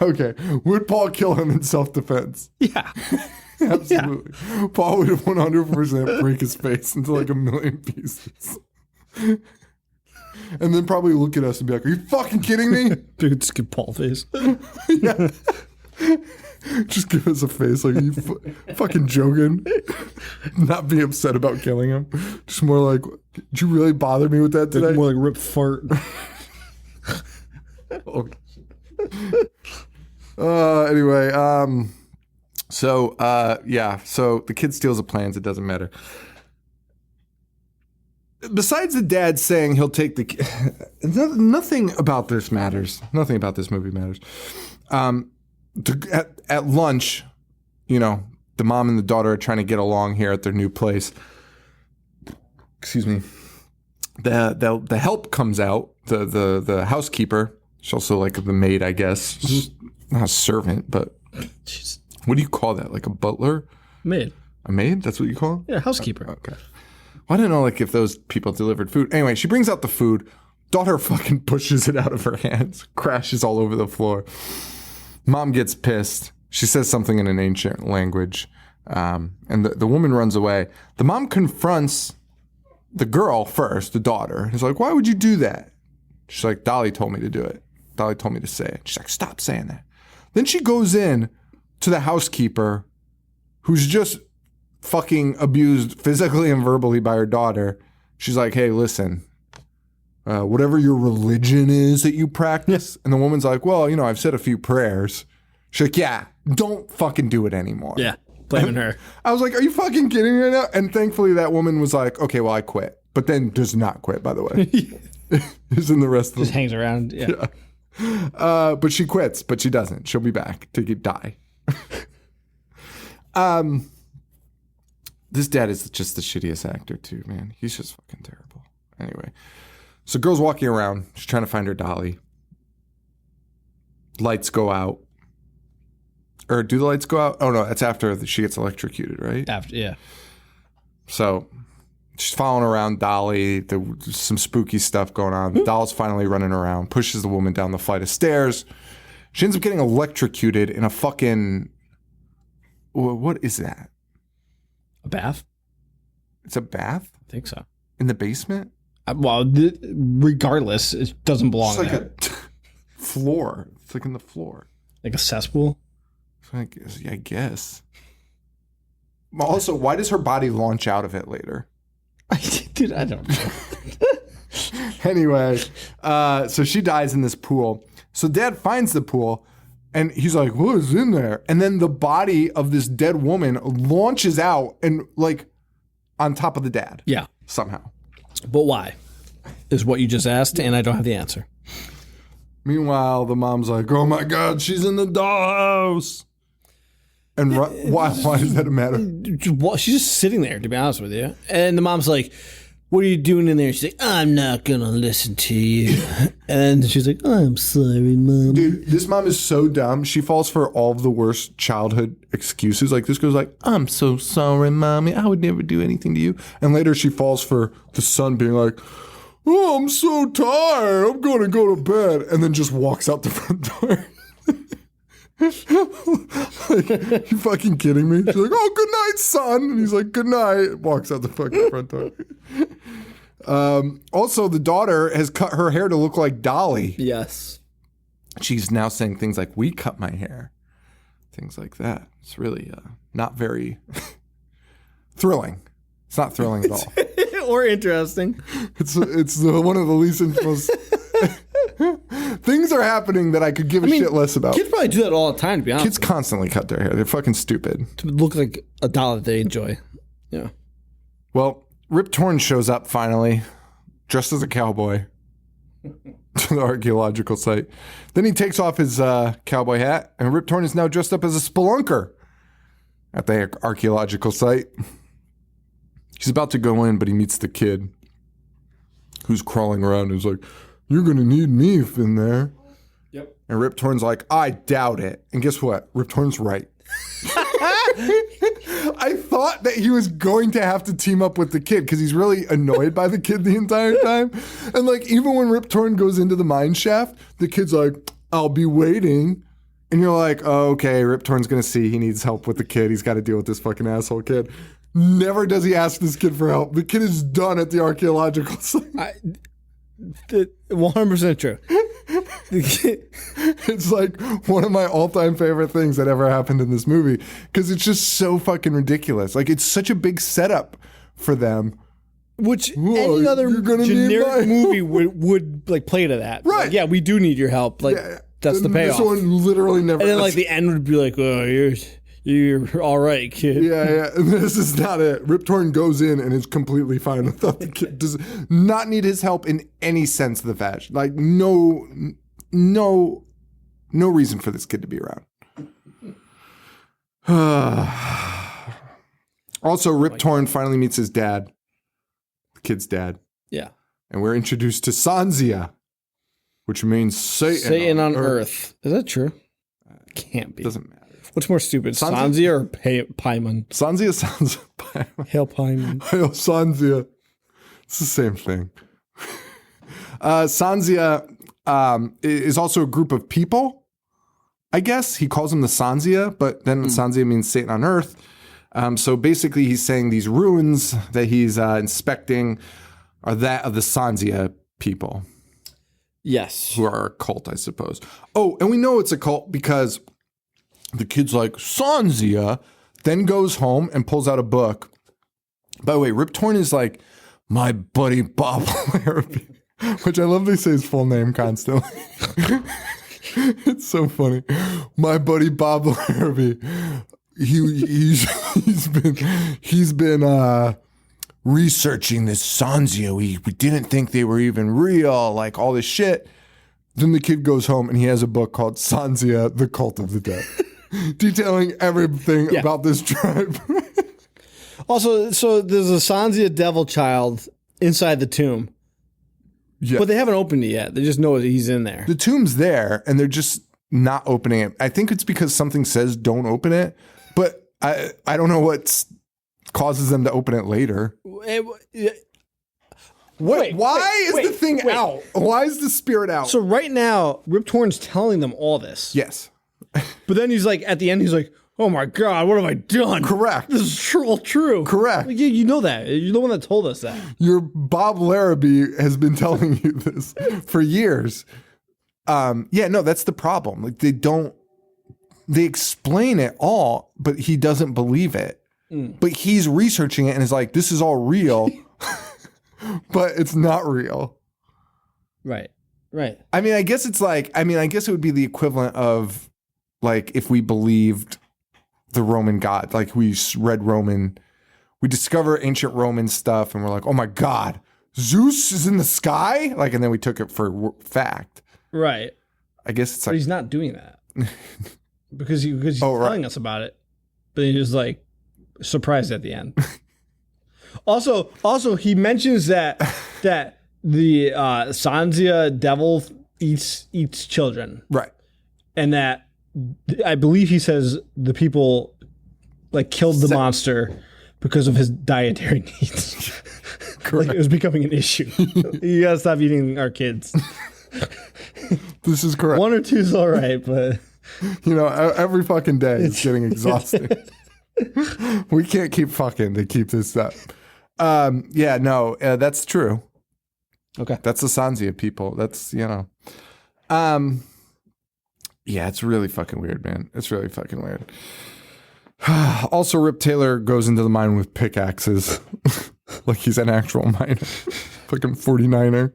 Okay. Would Paul kill him in self-defense?
Yeah.
Absolutely. Yeah. Paul would 100% break his face into like a million pieces. And then probably look at us and be like, are you fucking kidding me?
Dude, just give Paul a face.
Yeah. Just give us a face like, are you fucking joking? Not be upset about killing him. Just more like, did you really bother me with that today?
Like, more like rip fart.
Anyway, so the kid steals the plans. It doesn't matter. Besides the dad saying he'll take the nothing about this matters. Nothing about this movie matters. At lunch, the mom and the daughter are trying to get along here at their new place. Excuse me. The help comes out. The housekeeper. She's also like the maid, I guess. She's not a servant, but what do you call that? Like a butler?
Maid.
A maid? That's what you call it?
Yeah, housekeeper.
Okay. Well, I didn't know if those people delivered food. Anyway, she brings out the food. Daughter fucking pushes it out of her hands. Crashes all over the floor. Mom gets pissed. She says something in an ancient language. And the woman runs away. The mom confronts the girl first, the daughter. He's like, why would you do that? She's like, Dolly told me to do it. Dolly told me to say it. She's like, stop saying that. Then she goes in to the housekeeper who's just fucking abused physically and verbally by her daughter. She's like, hey, listen, whatever your religion is that you practice. And the woman's like, well, I've said a few prayers. She's like, yeah, don't fucking do it anymore.
Yeah, blaming her.
I was like, are you fucking kidding me right now? And thankfully that woman was like, okay, well, I quit. But then does not quit, by the way. Is in the rest of
Just hangs around. Yeah.
But she quits, but she doesn't. She'll be back to die. This dad is just the shittiest actor too, man. He's just fucking terrible. Anyway, so girl's walking around. She's trying to find her Dolly. Lights go out. Or do the lights go out? Oh no, that's after she gets electrocuted, right?
After, yeah.
So she's following around Dolly. There's some spooky stuff going on. The doll's finally running around, pushes the woman down the flight of stairs. She ends up getting electrocuted in a fucking... What is that?
A bath?
It's a bath?
I think so.
In the basement?
Regardless, it doesn't belong
It's like
there.
a floor. It's like in the floor.
Like a cesspool?
I guess. Also, why does her body launch out of it later?
Dude, I don't know.
Anyway, so she dies in this pool. So dad finds the pool and he's like, what is in there? And then the body of this dead woman launches out and like on top of the dad.
Yeah.
Somehow.
But why? Is what you just asked, and I don't have the answer.
Meanwhile, the mom's like, oh my God, she's in the dollhouse. And why does that matter?
She's just sitting there, to be honest with you. And the mom's like, what are you doing in there? She's like, I'm not going to listen to you. And she's like, I'm sorry, Mom.
Dude, this mom is so dumb. She falls for all of the worst childhood excuses. Like this girl's like, I'm so sorry, Mommy. I would never do anything to you. And later she falls for the son being like, oh, I'm so tired. I'm going to go to bed. And then just walks out the front door. Like, you fucking kidding me? She's like, oh, good night, son. And he's like, good night. Walks out the fucking front door. Also, the daughter has cut her hair to look like Dolly.
Yes.
She's now saying things like, we cut my hair. Things like that. It's really not very thrilling. It's not thrilling at all.
Or interesting.
It's one of the least most... Things are happening that I could give a shit less about.
Kids probably do that all the time, to be honest.
Kids constantly cut their hair. They're fucking stupid.
To look like a doll that they enjoy. Yeah.
Well, Rip Torn shows up finally, dressed as a cowboy, to the archaeological site. Then he takes off his cowboy hat, and Rip Torn is now dressed up as a spelunker at the archaeological site. He's about to go in, but he meets the kid who's crawling around and is like, you're going to need me in there.
Yep.
And Rip Torn's like, I doubt it. And guess what? Rip Torn's right. I thought that he was going to have to team up with the kid because he's really annoyed by the kid the entire time. And like, even when Rip Torn goes into the mine shaft, the kid's like, I'll be waiting. And you're like, oh, okay, Rip Torn's going to see he needs help with the kid. He's got to deal with this fucking asshole kid. Never does he ask this kid for help. The kid is done at the archaeological site.
100% true.
It's like one of my all-time favorite things that ever happened in this movie because it's just so fucking ridiculous. Like, it's such a big setup for them.
Which any other generic movie would like play to that.
Right.
Like, yeah, we do need your help. Like, that's the payoff.
This one literally never.
And then like the end would be like, oh, you're all right, kid.
Yeah. And this is not it. Rip Torn goes in and is completely fine without the kid. Does not need his help in any sense of the fashion. Like, no reason for this kid to be around. Also, Rip Torn finally meets his dad. The kid's dad.
Yeah.
And we're introduced to Sanzia, which means Satan
on Earth. Is that true? Can't be.
Doesn't matter.
What's more stupid, Sanzia or Paimon?
Sanzia sounds Paimon.
Hail Paimon.
Hail Sanzia. It's the same thing. Sanzia is also a group of people, I guess. He calls them the Sanzia, but then Sanzia means Satan on Earth. So basically he's saying these ruins that he's inspecting are that of the Sanzia people.
Yes.
Who are a cult, I suppose. Oh, and we know it's a cult because the kid's like, Sanzia, then goes home and pulls out a book. By the way, Rip Torn is like, my buddy Bob Larrabee, which I love they say his full name constantly. It's so funny. My buddy Bob Larrabee. He's been researching this Sanzia. We didn't think they were even real, like all this shit. Then the kid goes home and he has a book called Sanzia, the Cult of the Dead, detailing everything about this tribe.
Also, so there's a Sanzia devil child inside the tomb. Yeah. But they haven't opened it yet. They just know he's in there.
The tomb's there and they're just not opening it. I think it's because something says don't open it, but I don't know what causes them to open it later. Why is the thing out? Why is the spirit out?
So right now, Rip Torn's telling them all this.
Yes.
But then he's like, at the end, he's like, oh my God, what have I done?
Correct.
This is all true.
Correct.
Like, yeah, you know that. You're the one that told us that.
Your Bob Larrabee has been telling you this for years. No, that's the problem. Like they explain it all, but he doesn't believe it. But he's researching it and is like, this is all real, but it's not real.
Right.
I mean, I guess it would be the equivalent of like if we believed the Roman God, like we read Roman, we discover ancient Roman stuff and we're like, oh my God, Zeus is in the sky? Like, and then we took it for fact.
Right.
I guess it's like.
But he's not doing that. because he's telling us about it. But he's just like surprised at the end. Also, he mentions that the Sanzia devil eats children.
Right.
And that I believe he says the people like killed the monster because of his dietary needs. Like it was becoming an issue. You gotta stop eating our kids.
This is correct.
1 or 2 is all right, but
every fucking day it's getting exhausting. We can't keep fucking to keep this up. That's true.
Okay.
That's the Sanzia people. That's, it's really fucking weird, man. It's really fucking weird. Also, Rip Taylor goes into the mine with pickaxes. Like he's an actual miner. Fucking 49er.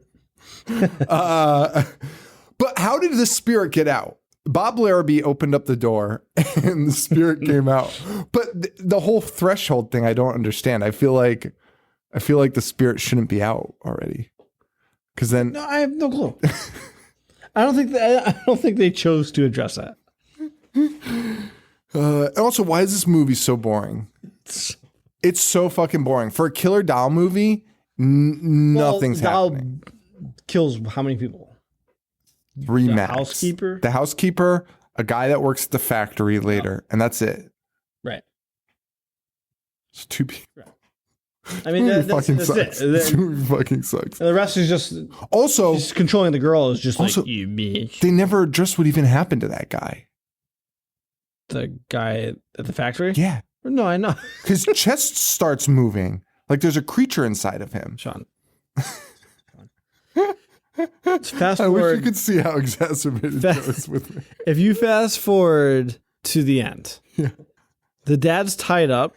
But how did the spirit get out? Bob Larrabee opened up the door and the spirit came out. But the whole threshold thing, I don't understand. I feel like the spirit shouldn't be out already. Because then,
no, I have no clue. I don't think they chose to address that.
Also, why is this movie so boring? It's so fucking boring for a killer doll movie. Nothing's happening.
Doll kills how many people?
3 max.
The
housekeeper, a guy that works at the factory later, and that's it.
Right.
It's two people.
I mean, that's
fucking
it.
sucks.
And
This movie fucking sucks.
the rest is just
Also,
just controlling the girl is just
Also-
like, you bitch.
they never addressed what even happened to that guy.
The guy at the factory?
Yeah.
No, I know.
His chest starts moving. Like there's a creature inside of him.
Sean. Let's fast
I wish you
forward.
could see how exacerbated Joe is with me.
If you fast forward to the end, the dad's tied up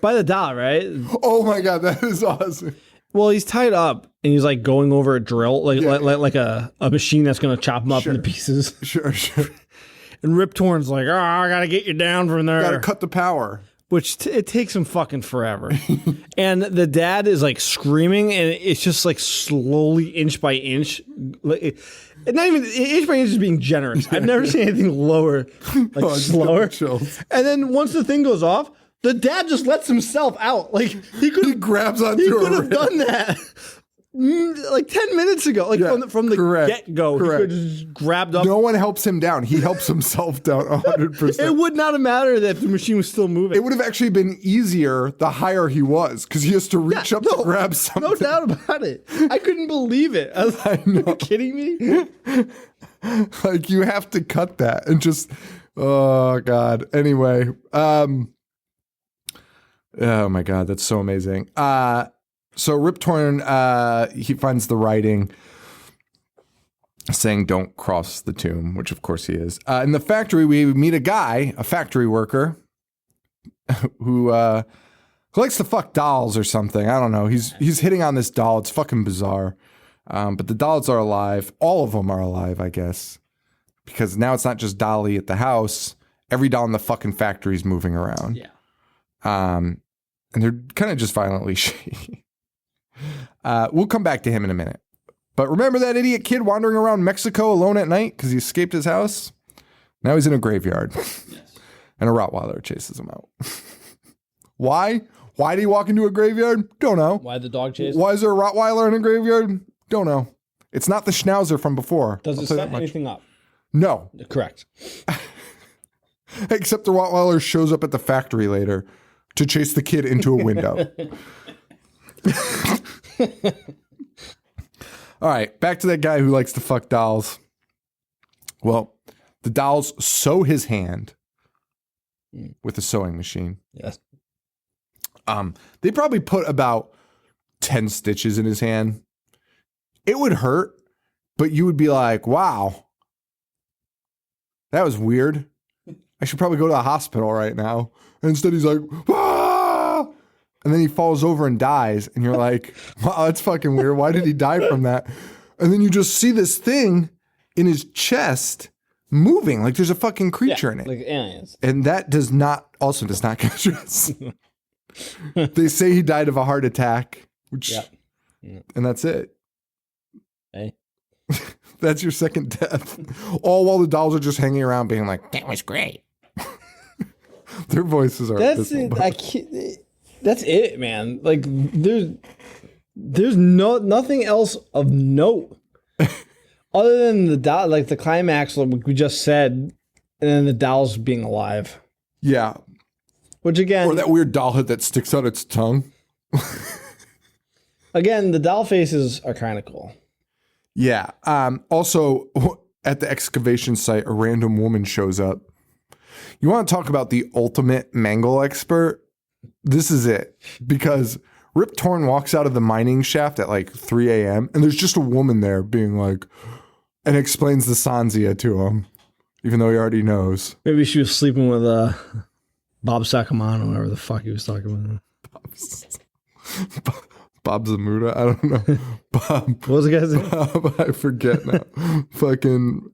by the doll, right?
Oh my God, that is awesome.
Well, he's tied up and he's like going over a drill, like a machine that's going to chop him up into pieces.
Sure.
And Rip Torn's like, oh, I got to get you down from there.
Gotta cut the power.
Which it takes him fucking forever. And the dad is like screaming, and it's just like slowly, inch by inch. Like, not even inch by inch is being generous. I've never seen anything lower, like slower.
Chills.
And then once the thing goes off, the dad just lets himself out. Like he
He grabs onto
he
a
could have
rib.
done that like 10 minutes ago. Like from the
correct,
get-go.
correct.
He could have just grabbed up.
No one helps him down. He helps himself down 100%.
It would not have mattered if the machine was still moving.
It would have actually been easier the higher he was because he has to reach up to grab something.
No doubt about it. I couldn't believe it. I was like,
know.
are you kidding me?
Like you have to cut that and just, oh God. Anyway, oh my God, that's so amazing. So Rip Torn, he finds the writing saying don't cross the tomb, which of course he is. In the factory, we meet a guy, a factory worker who likes to fuck dolls or something. I don't know. He's hitting on this doll. It's fucking bizarre. But the dolls are alive. All of them are alive, I guess. Because now it's not just Dolly at the house. Every doll in the fucking factory is moving around.
Yeah.
And they're kind of just violently shaky. We'll come back to him in a minute. But remember that idiot kid wandering around Mexico alone at night because he escaped his house? Now he's in a graveyard. Yes. And a Rottweiler chases him out. Why? Why did he walk into a graveyard? Don't know.
Why the dog chase?
Why is there a Rottweiler in a graveyard? Don't know. It's not the Schnauzer from before.
Does
I'll
it
tell you
set
that much.
anything up?
No.
Correct.
Except the Rottweiler shows up at the factory later to chase the kid into a window. All right, back to that guy who likes to fuck dolls. Well, the dolls sew his hand with a sewing machine.
Yes.
They probably put about 10 stitches in his hand. It would hurt, but you would be like, wow, that was weird. I should probably go to the hospital right now. And instead he's like, ah! And then he falls over and dies. And you're like, wow, that's fucking weird. Why did he die from that? And then you just see this thing in his chest moving like there's a fucking creature in it.
Like aliens.
And that does not get stress. They say he died of a heart attack, which, and that's it.
Hey.
That's your second death. All while the dolls are just hanging around being like, that was great. Their voices are
That's
abysmal,
it.
but-
I can't, that's it, man. Like there's nothing else of note other than the doll, like the climax, like we just said, and then the dolls being alive.
Yeah.
Which again,
Or that weird doll head that sticks out its tongue.
again, the doll faces are kind of cool.
Yeah. Also, at the excavation site, a random woman shows up. You want to talk about the ultimate mangle expert? This is it. Because Rip Torn walks out of the mining shaft at like 3 a.m. and there's just a woman there being like, and explains the Sanzia to him, even though he already knows.
Maybe she was sleeping with Bob Sacamano, whatever the fuck he was talking about.
Bob Zamuda? I don't know. Bob.
What was the guy's name?
Bob, I forget now. fucking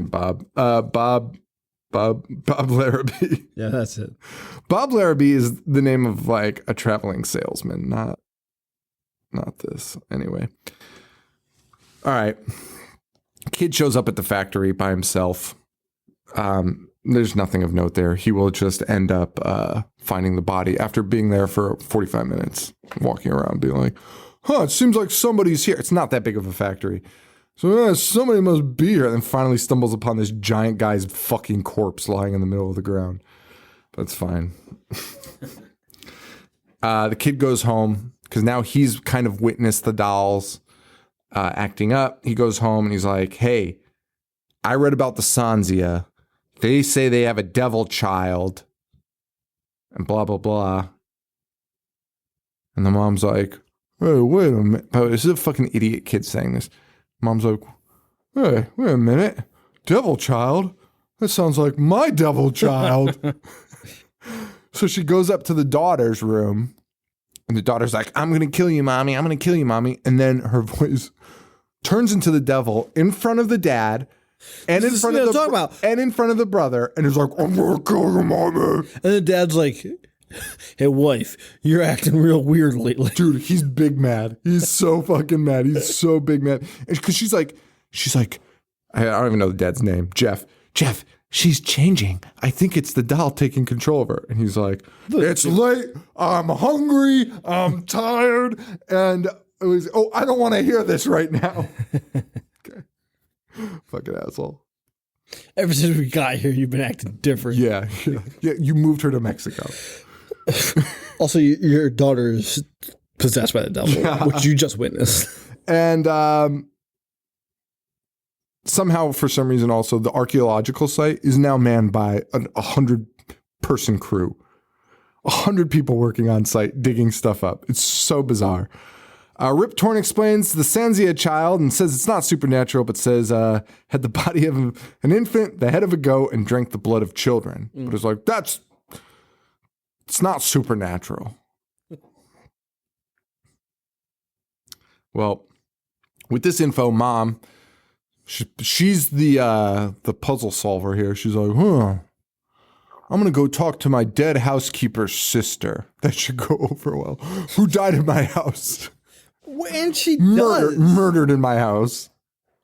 Bob. Bob Larrabee.
Yeah, that's it.
Bob Larrabee is the name of like a traveling salesman, not this. Anyway. All right. Kid shows up at the factory by himself. There's nothing of note there. He will just end up finding the body after being there for 45 minutes, walking around being like, it seems like somebody's here. It's not that big of a factory. So somebody must be here. And then finally stumbles upon this giant guy's fucking corpse lying in the middle of the ground. That's fine. The kid goes home because now he's kind of witnessed the dolls acting up. He goes home and he's like, hey, I read about the Sanzia. They say they have a devil child and blah, blah, blah. And the mom's like, hey, wait a minute. Oh, this is a fucking idiot kid saying this. Mom's like, hey, wait a minute. Devil child? That sounds like my devil child. So she goes up to the daughter's room, and the daughter's like, I'm going to kill you, mommy. I'm going to kill you, mommy. And then her voice turns into the devil in front of the dad and in front of the brother. And he's like, I'm going to kill you, mommy.
And the dad's like, hey, wife, you're acting real weird lately.
Dude, he's big mad. He's so fucking mad. He's so big mad. Because she's like, I don't even know the dad's name. Jeff, she's changing. I think it's the doll taking control of her. And he's like, it's late. I'm hungry. I'm tired. And it was, I don't want to hear this right now. Okay. Fucking asshole.
Ever since we got here, you've been acting different.
Yeah. You moved her to Mexico.
Also, your daughter is possessed by the devil, which you just witnessed.
And somehow, for some reason, also, the archaeological site is now manned by a 100-person crew. 100 people working on site, digging stuff up. It's so bizarre. Rip Torn explains the Sanzia child and says it's not supernatural, but says had the body of an infant, the head of a goat, and drank the blood of children. But it's like, it's not supernatural. Well, with this info, Mom, she's the puzzle solver here. She's like, I'm going to go talk to my dead housekeeper's sister. That should go over well. Who died in my house.
And she does.
Murdered in my house.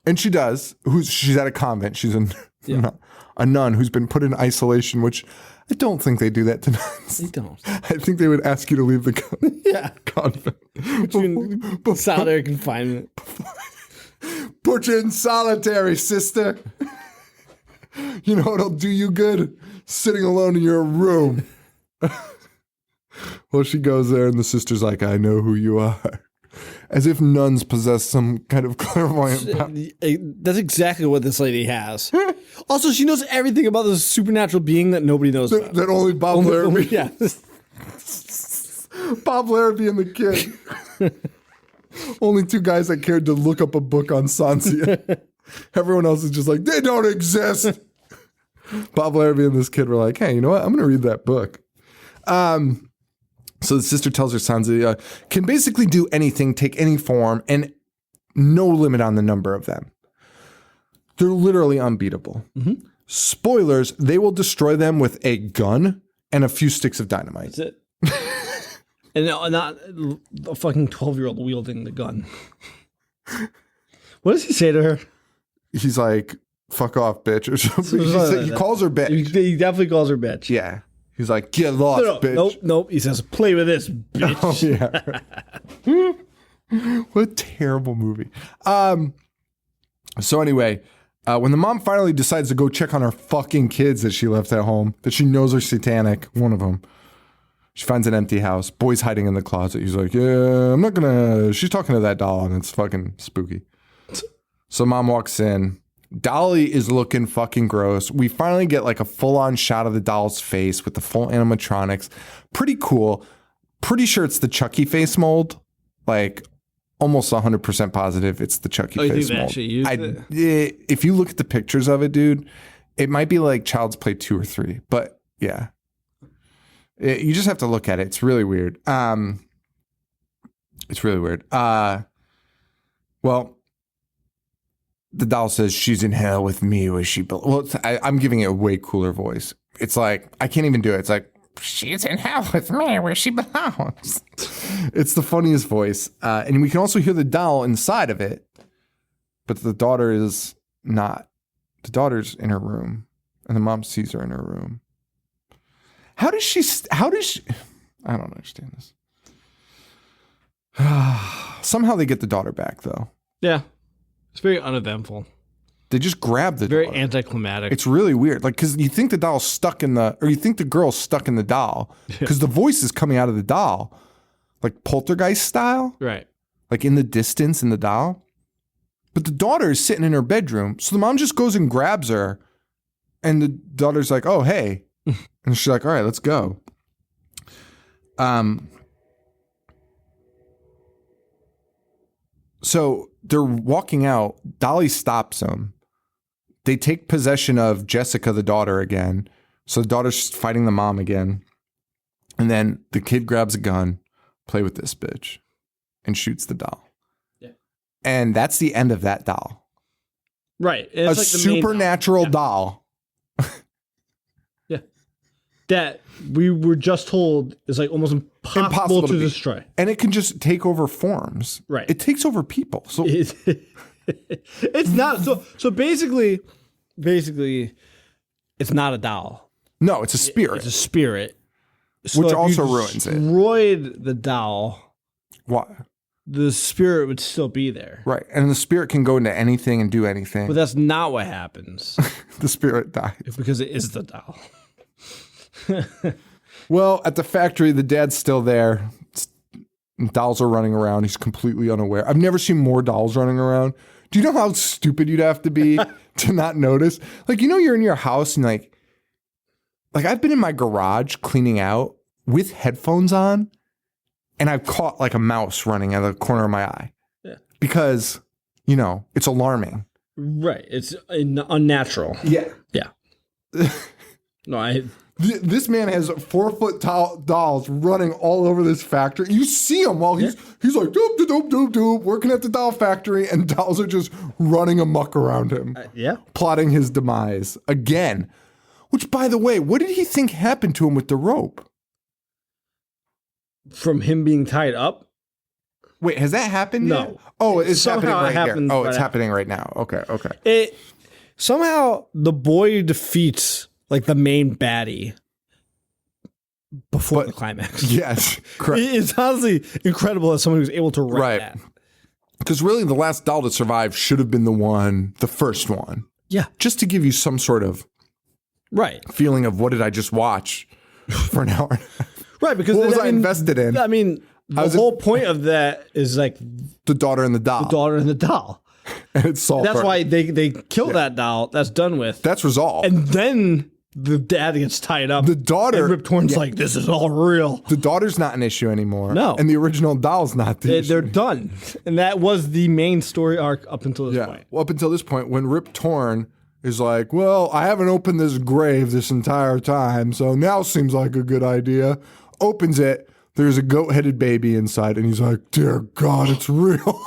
And she does. She's at a convent. She's a nun who's been put in isolation, which I don't think they do that to nuns.
They don't.
I think they would ask you to leave the convent.
Solitary confinement.
Put you in solitary, sister. You know what'll do you good? Sitting alone in your room. Well, she goes there and the sister's like, I know who you are. As if nuns possess some kind of clairvoyant power.
That's exactly what this lady has. Also, she knows everything about this supernatural being that nobody knows about.
That only Bob Larrabee.
Yeah.
Bob Larrabee and the kid. Only two guys that cared to look up a book on Sanzia. Everyone else is just like, they don't exist. Bob Larrabee and this kid were like, hey, you know what? I'm going to read that book. So the sister tells her Sanzia can basically do anything, take any form, and no limit on the number of them. They're literally unbeatable. Mm-hmm. Spoilers, they will destroy them with a gun and a few sticks of dynamite.
That's it. And not a fucking 12-year-old wielding the gun. What does he say to her?
He's like, fuck off, bitch. Or something. He calls her bitch.
He definitely calls her bitch.
Yeah. He's like, get lost, bitch.
Nope. He says, play with this, bitch.
Oh, yeah. What a terrible movie. So anyway, when the mom finally decides to go check on her fucking kids that she left at home, that she knows are satanic, one of them, she finds an empty house. Boy's hiding in the closet. He's like, yeah, I'm not gonna... She's talking to that doll, and it's fucking spooky. So mom walks in. Dolly is looking fucking gross. We finally get like a full-on shot of the doll's face with the full animatronics. Pretty cool. Pretty sure it's the Chucky face mold. Like, almost 100% positive it's the Chucky face mold. If you look at the pictures of it, dude, it might be like Child's Play 2 or 3. But, yeah. You just have to look at it. It's really weird. It's really weird. Well... The doll says she's in hell with me where she belongs. Well, I'm giving it a way cooler voice. It's like, I can't even do it. It's like, she's in hell with me where she belongs. It's the funniest voice. And we can also hear the doll inside of it. But the daughter is not. The daughter's in her room. And the mom sees her in her room. How does she... I don't understand this. Somehow they get the daughter back, though.
Yeah. It's very uneventful.
They just grab the
very
daughter.
Anticlimactic.
It's really weird. Like, because you think the girl's stuck in the doll, because the voice is coming out of the doll, like poltergeist style,
Right.
like in the distance in the doll. But the daughter is sitting in her bedroom. So the mom just goes and grabs her. And the daughter's like, oh, hey. And she's like, all right, let's go. So they're walking out. Dolly stops them. They take possession of Jessica, the daughter, again. So the daughter's fighting the mom again. And then the kid grabs a gun, play with this bitch, and shoots the doll. Yeah. And that's the end of that doll.
Right.
A supernatural doll.
Yeah. That we were just told is like almost impossible to destroy.
And it can just take over forms.
Right.
It takes over people. So
it's not so basically it's not a doll.
No, it's a spirit.
It's a spirit. So
which
if
also
you
ruins it.
Destroyed the doll.
What?
The spirit would still be there.
Right. And the spirit can go into anything and do anything.
But that's not what happens.
The spirit dies.
Because it is the doll.
Well, at the factory, the dad's still there. Dolls are running around. He's completely unaware. I've never seen more dolls running around. Do you know how stupid you'd have to be to not notice? Like, you know, you're in your house and like I've been in my garage cleaning out with headphones on and I've caught like a mouse running out of the corner of my eye. Yeah. Because, you know, it's alarming.
Right. It's unnatural.
Yeah.
Yeah. No,
This man has 4-foot tall dolls running all over this factory. You see him while he's like doop doop doop doop doop working at the doll factory, and dolls are just running amok around him.
Yeah,
plotting his demise again. Which, by the way, what did he think happened to him with the rope?
From him being tied up.
Wait, has that happened yet?
No.
Oh, it's happening right here. Oh, it's
right
happening right now. Okay.
Somehow the boy defeats like the main baddie before the climax.
Yes, correct.
It's honestly incredible that someone was able to write that.
Because really, the last doll to survive should have been the first one.
Yeah.
Just to give you some sort of feeling of what did I just watch for an hour?
Right, because
what was I invested in?
I mean, the whole point of that is like
the daughter and the doll.
The daughter and the doll.
And it's solved.
That's why they kill that doll. That's done with.
That's resolved.
And then the dad gets tied up.
The daughter.
And Rip Torn's like, this is all real.
The daughter's not an issue anymore.
No.
And the original doll's not the issue.
They're done. And that was the main story arc up until this point.
Well, up until this point, when Rip Torn is like, well, I haven't opened this grave this entire time, so now seems like a good idea. Opens it. There's a goat-headed baby inside, and he's like, dear God, it's real.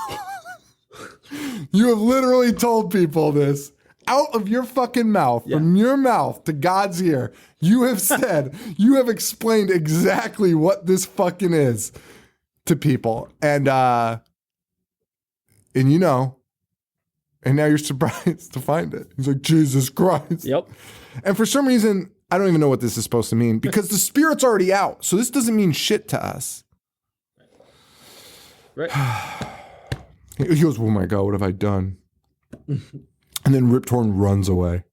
You have literally told people this. Out of your fucking mouth, from your mouth to God's ear, you have said, you have explained exactly what this fucking is to people. And you know, and now you're surprised to find it. He's like, Jesus Christ.
Yep.
And for some reason, I don't even know what this is supposed to mean because the spirit's already out. So this doesn't mean shit to us.
Right.
He goes, oh my God, what have I done? And then Rip Torn runs away.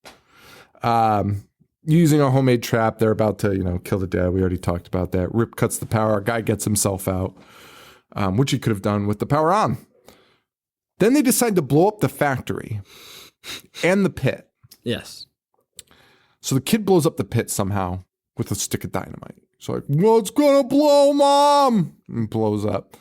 Using a homemade trap, they're about to, kill the dad. We already talked about that. Rip cuts the power. Guy gets himself out, which he could have done with the power on. Then they decide to blow up the factory and the pit.
Yes.
So the kid blows up the pit somehow with a stick of dynamite. It's like, well, it's gonna blow, Mom! And blows up.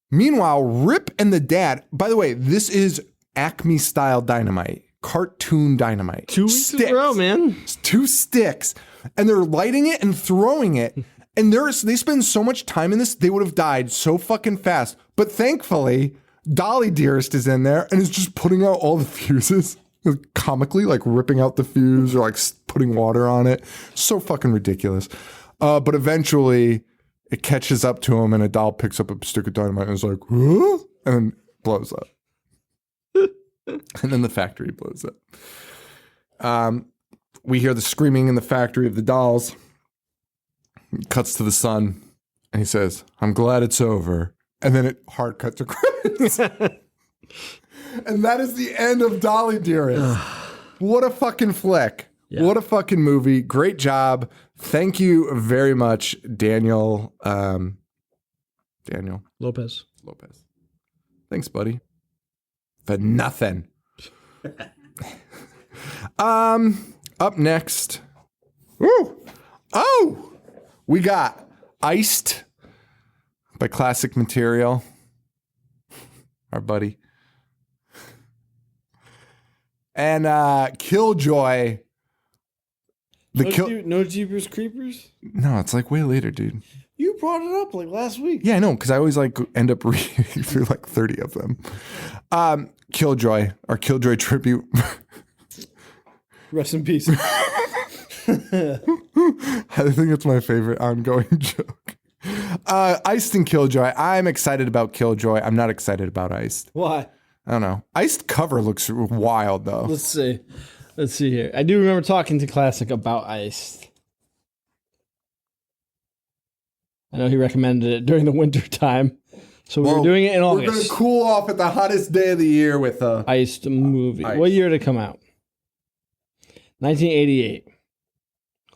Meanwhile, Rip and the dad, by the way, this is Acme-style dynamite. Cartoon dynamite.
2 weeks in a row, man.
2 sticks. And they're lighting it and throwing it. And they spend so much time in this, they would have died so fucking fast. But thankfully, Dolly Dearest is in there and is just putting out all the fuses. Comically, like ripping out the fuse or like putting water on it. So fucking ridiculous. But eventually, it catches up to him and a doll picks up a stick of dynamite and is like, huh? And then blows up. And then the factory blows up. We hear the screaming in the factory of the dolls. It cuts to the son, and he says, I'm glad it's over. And then it hard cut to credits. And that is the end of Dolly Dearest. What a fucking flick. Yeah. What a fucking movie. Great job. Thank you very much, Daniel. Daniel
Lopez.
Thanks, buddy. For nothing. Up next. Woo! Oh! We got Iced by Classic Material. Our buddy. And Killjoy.
No Jeepers Creepers?
No, it's like way later, dude.
You brought it up like last week.
Yeah, I know, because I always like end up reading through like 30 of them. Killjoy, our Killjoy tribute.
Rest in peace.
I think it's my favorite ongoing joke. Iced and Killjoy. I'm excited about Killjoy. I'm not excited about Iced.
Why?
I don't know. Iced cover looks wild though.
Let's see here. I do remember talking to Classic about Iced. I know he recommended it during the winter time. So we were doing it in August.
We're going to cool off at the hottest day of the year with a
Iced movie.
Iced.
What year did it come out? 1988.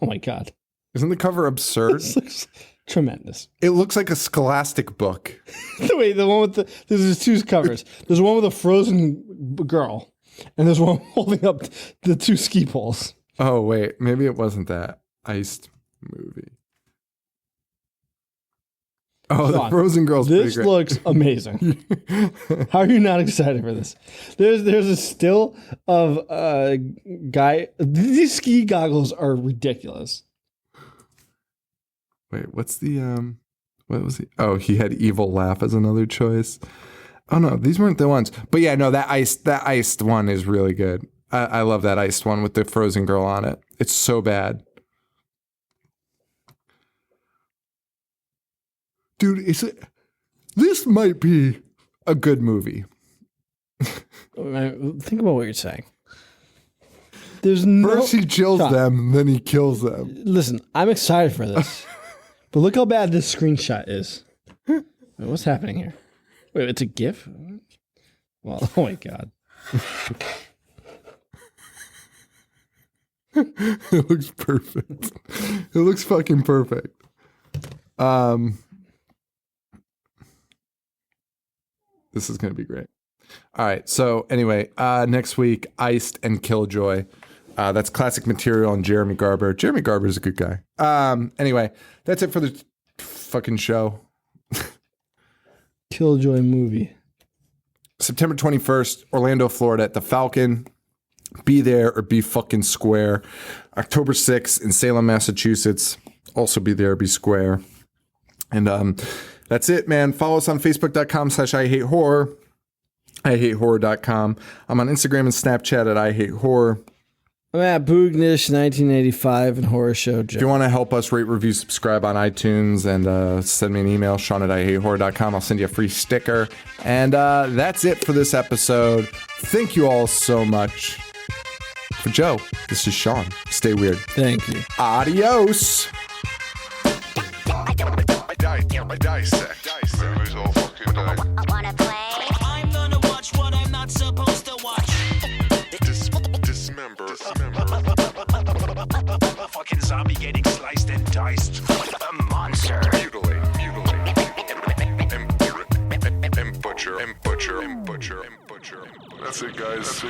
Oh my God.
Isn't the cover absurd?
This looks tremendous.
It looks like a Scholastic book.
Wait, the one with there's two covers. There's one with a frozen girl, and there's one holding up the two ski poles.
Oh, wait. Maybe it wasn't that. Iced movie. Oh, the Frozen Girl's pretty
This
great.
looks amazing. How are you not excited for this? There's a still of a guy. These ski goggles are ridiculous.
Wait, what's the what was he? Oh, he had Evil Laugh as another choice. Oh no, these weren't the ones. But yeah, no, that iced one is really good. I love that iced one with the Frozen Girl on it. It's so bad. Dude, this might be a good movie.
Think about what you're saying. There's no.
First he chills them, then he kills them.
Listen, I'm excited for this, but look how bad this screenshot is. Wait, what's happening here? Wait, it's a GIF? Well, oh my God.
It looks perfect. It looks fucking perfect. This is going to be great. All right. So anyway, next week, Iced and Killjoy. That's Classic Material and Jeremy Garber. Jeremy Garber is a good guy. Anyway, that's it for the fucking show.
Killjoy movie.
September 21st, Orlando, Florida at the Falcon. Be there or be fucking square. October 6th in Salem, Massachusetts. Also be there, be square. And that's it, man. Follow us on Facebook.com/IHateHorror. IHateHorror.com. I'm on Instagram and Snapchat at IHateHorror.
I'm at Boognish 1985 and Horror Show Joe.
If you want to help us rate, review, subscribe on iTunes, and send me an email, Sean@IHateHorror.com. I'll send you a free sticker. And that's it for this episode. Thank you all so much. For Joe, this is Sean. Stay weird.
Thank you.
Adios.
Dissect movies all fucking day.
Wanna play?
I'm gonna watch what I'm not supposed to watch.
Dismember.
A fucking zombie getting sliced and diced. A monster.
Mutilate. And butcher. That's it, guys.